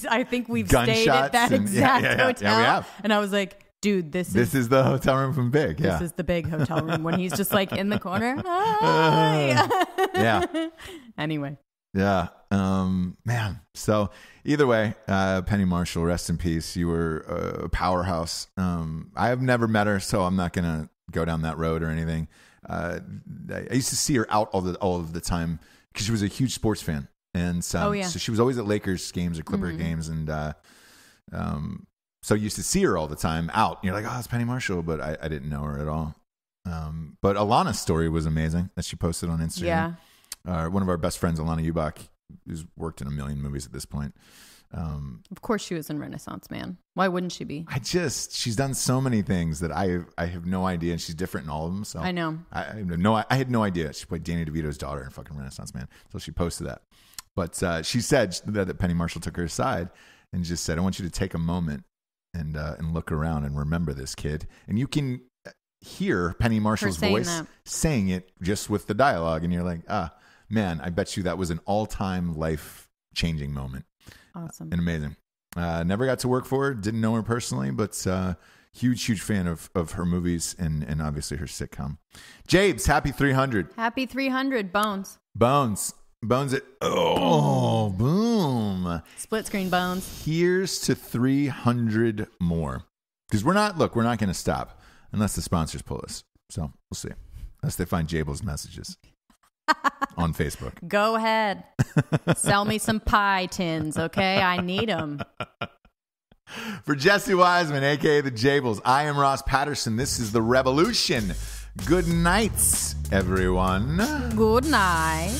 I think we've stayed at that exact hotel. Yeah, we have. And I was like, dude, this is the hotel room from Big. Yeah. This is the Big hotel room when he's just like in the corner. Yeah. Anyway. Yeah. Man. So either way, Penny Marshall, rest in peace. You were a powerhouse. I have never met her, so I'm not going to go down that road or anything. I used to see her out all of the time because she was a huge sports fan. And so she was always at Lakers games or Clipper games. And so you used to see her all the time out. And you're like, oh, it's Penny Marshall. But I didn't know her at all. But Alana's story was amazing that she posted on Instagram. Yeah. One of our best friends, Alana Ubach, who's worked in a million movies at this point. Of course she was in Renaissance Man. Why wouldn't she be? She's done so many things that I have no idea, and she's different in all of them. So I know. I had no idea. She played Danny DeVito's daughter in fucking Renaissance Man. So she posted that. But she said that Penny Marshall took her aside and just said, I want you to take a moment and look around and remember this kid. And you can hear Penny Marshall's voice saying it just with the dialogue. And you're like, man, I bet you that was an all-time life-changing moment. Awesome. And amazing. Never got to work for her. Didn't know her personally, but Huge fan of her movies and obviously her sitcom. Jables, happy 300. Happy 300, Bones. Bones at, oh, boom. Split screen Bones. Here's to 300 more. Because we're not going to stop unless the sponsors pull us. So we'll see. Unless they find Jables messages on Facebook. Go ahead. Sell me some pie tins, okay? I need them. For Jessie Wiseman, a.k.a. the Jables, I am Ross Patterson. This is The Revolution. Good nights, everyone. Good night.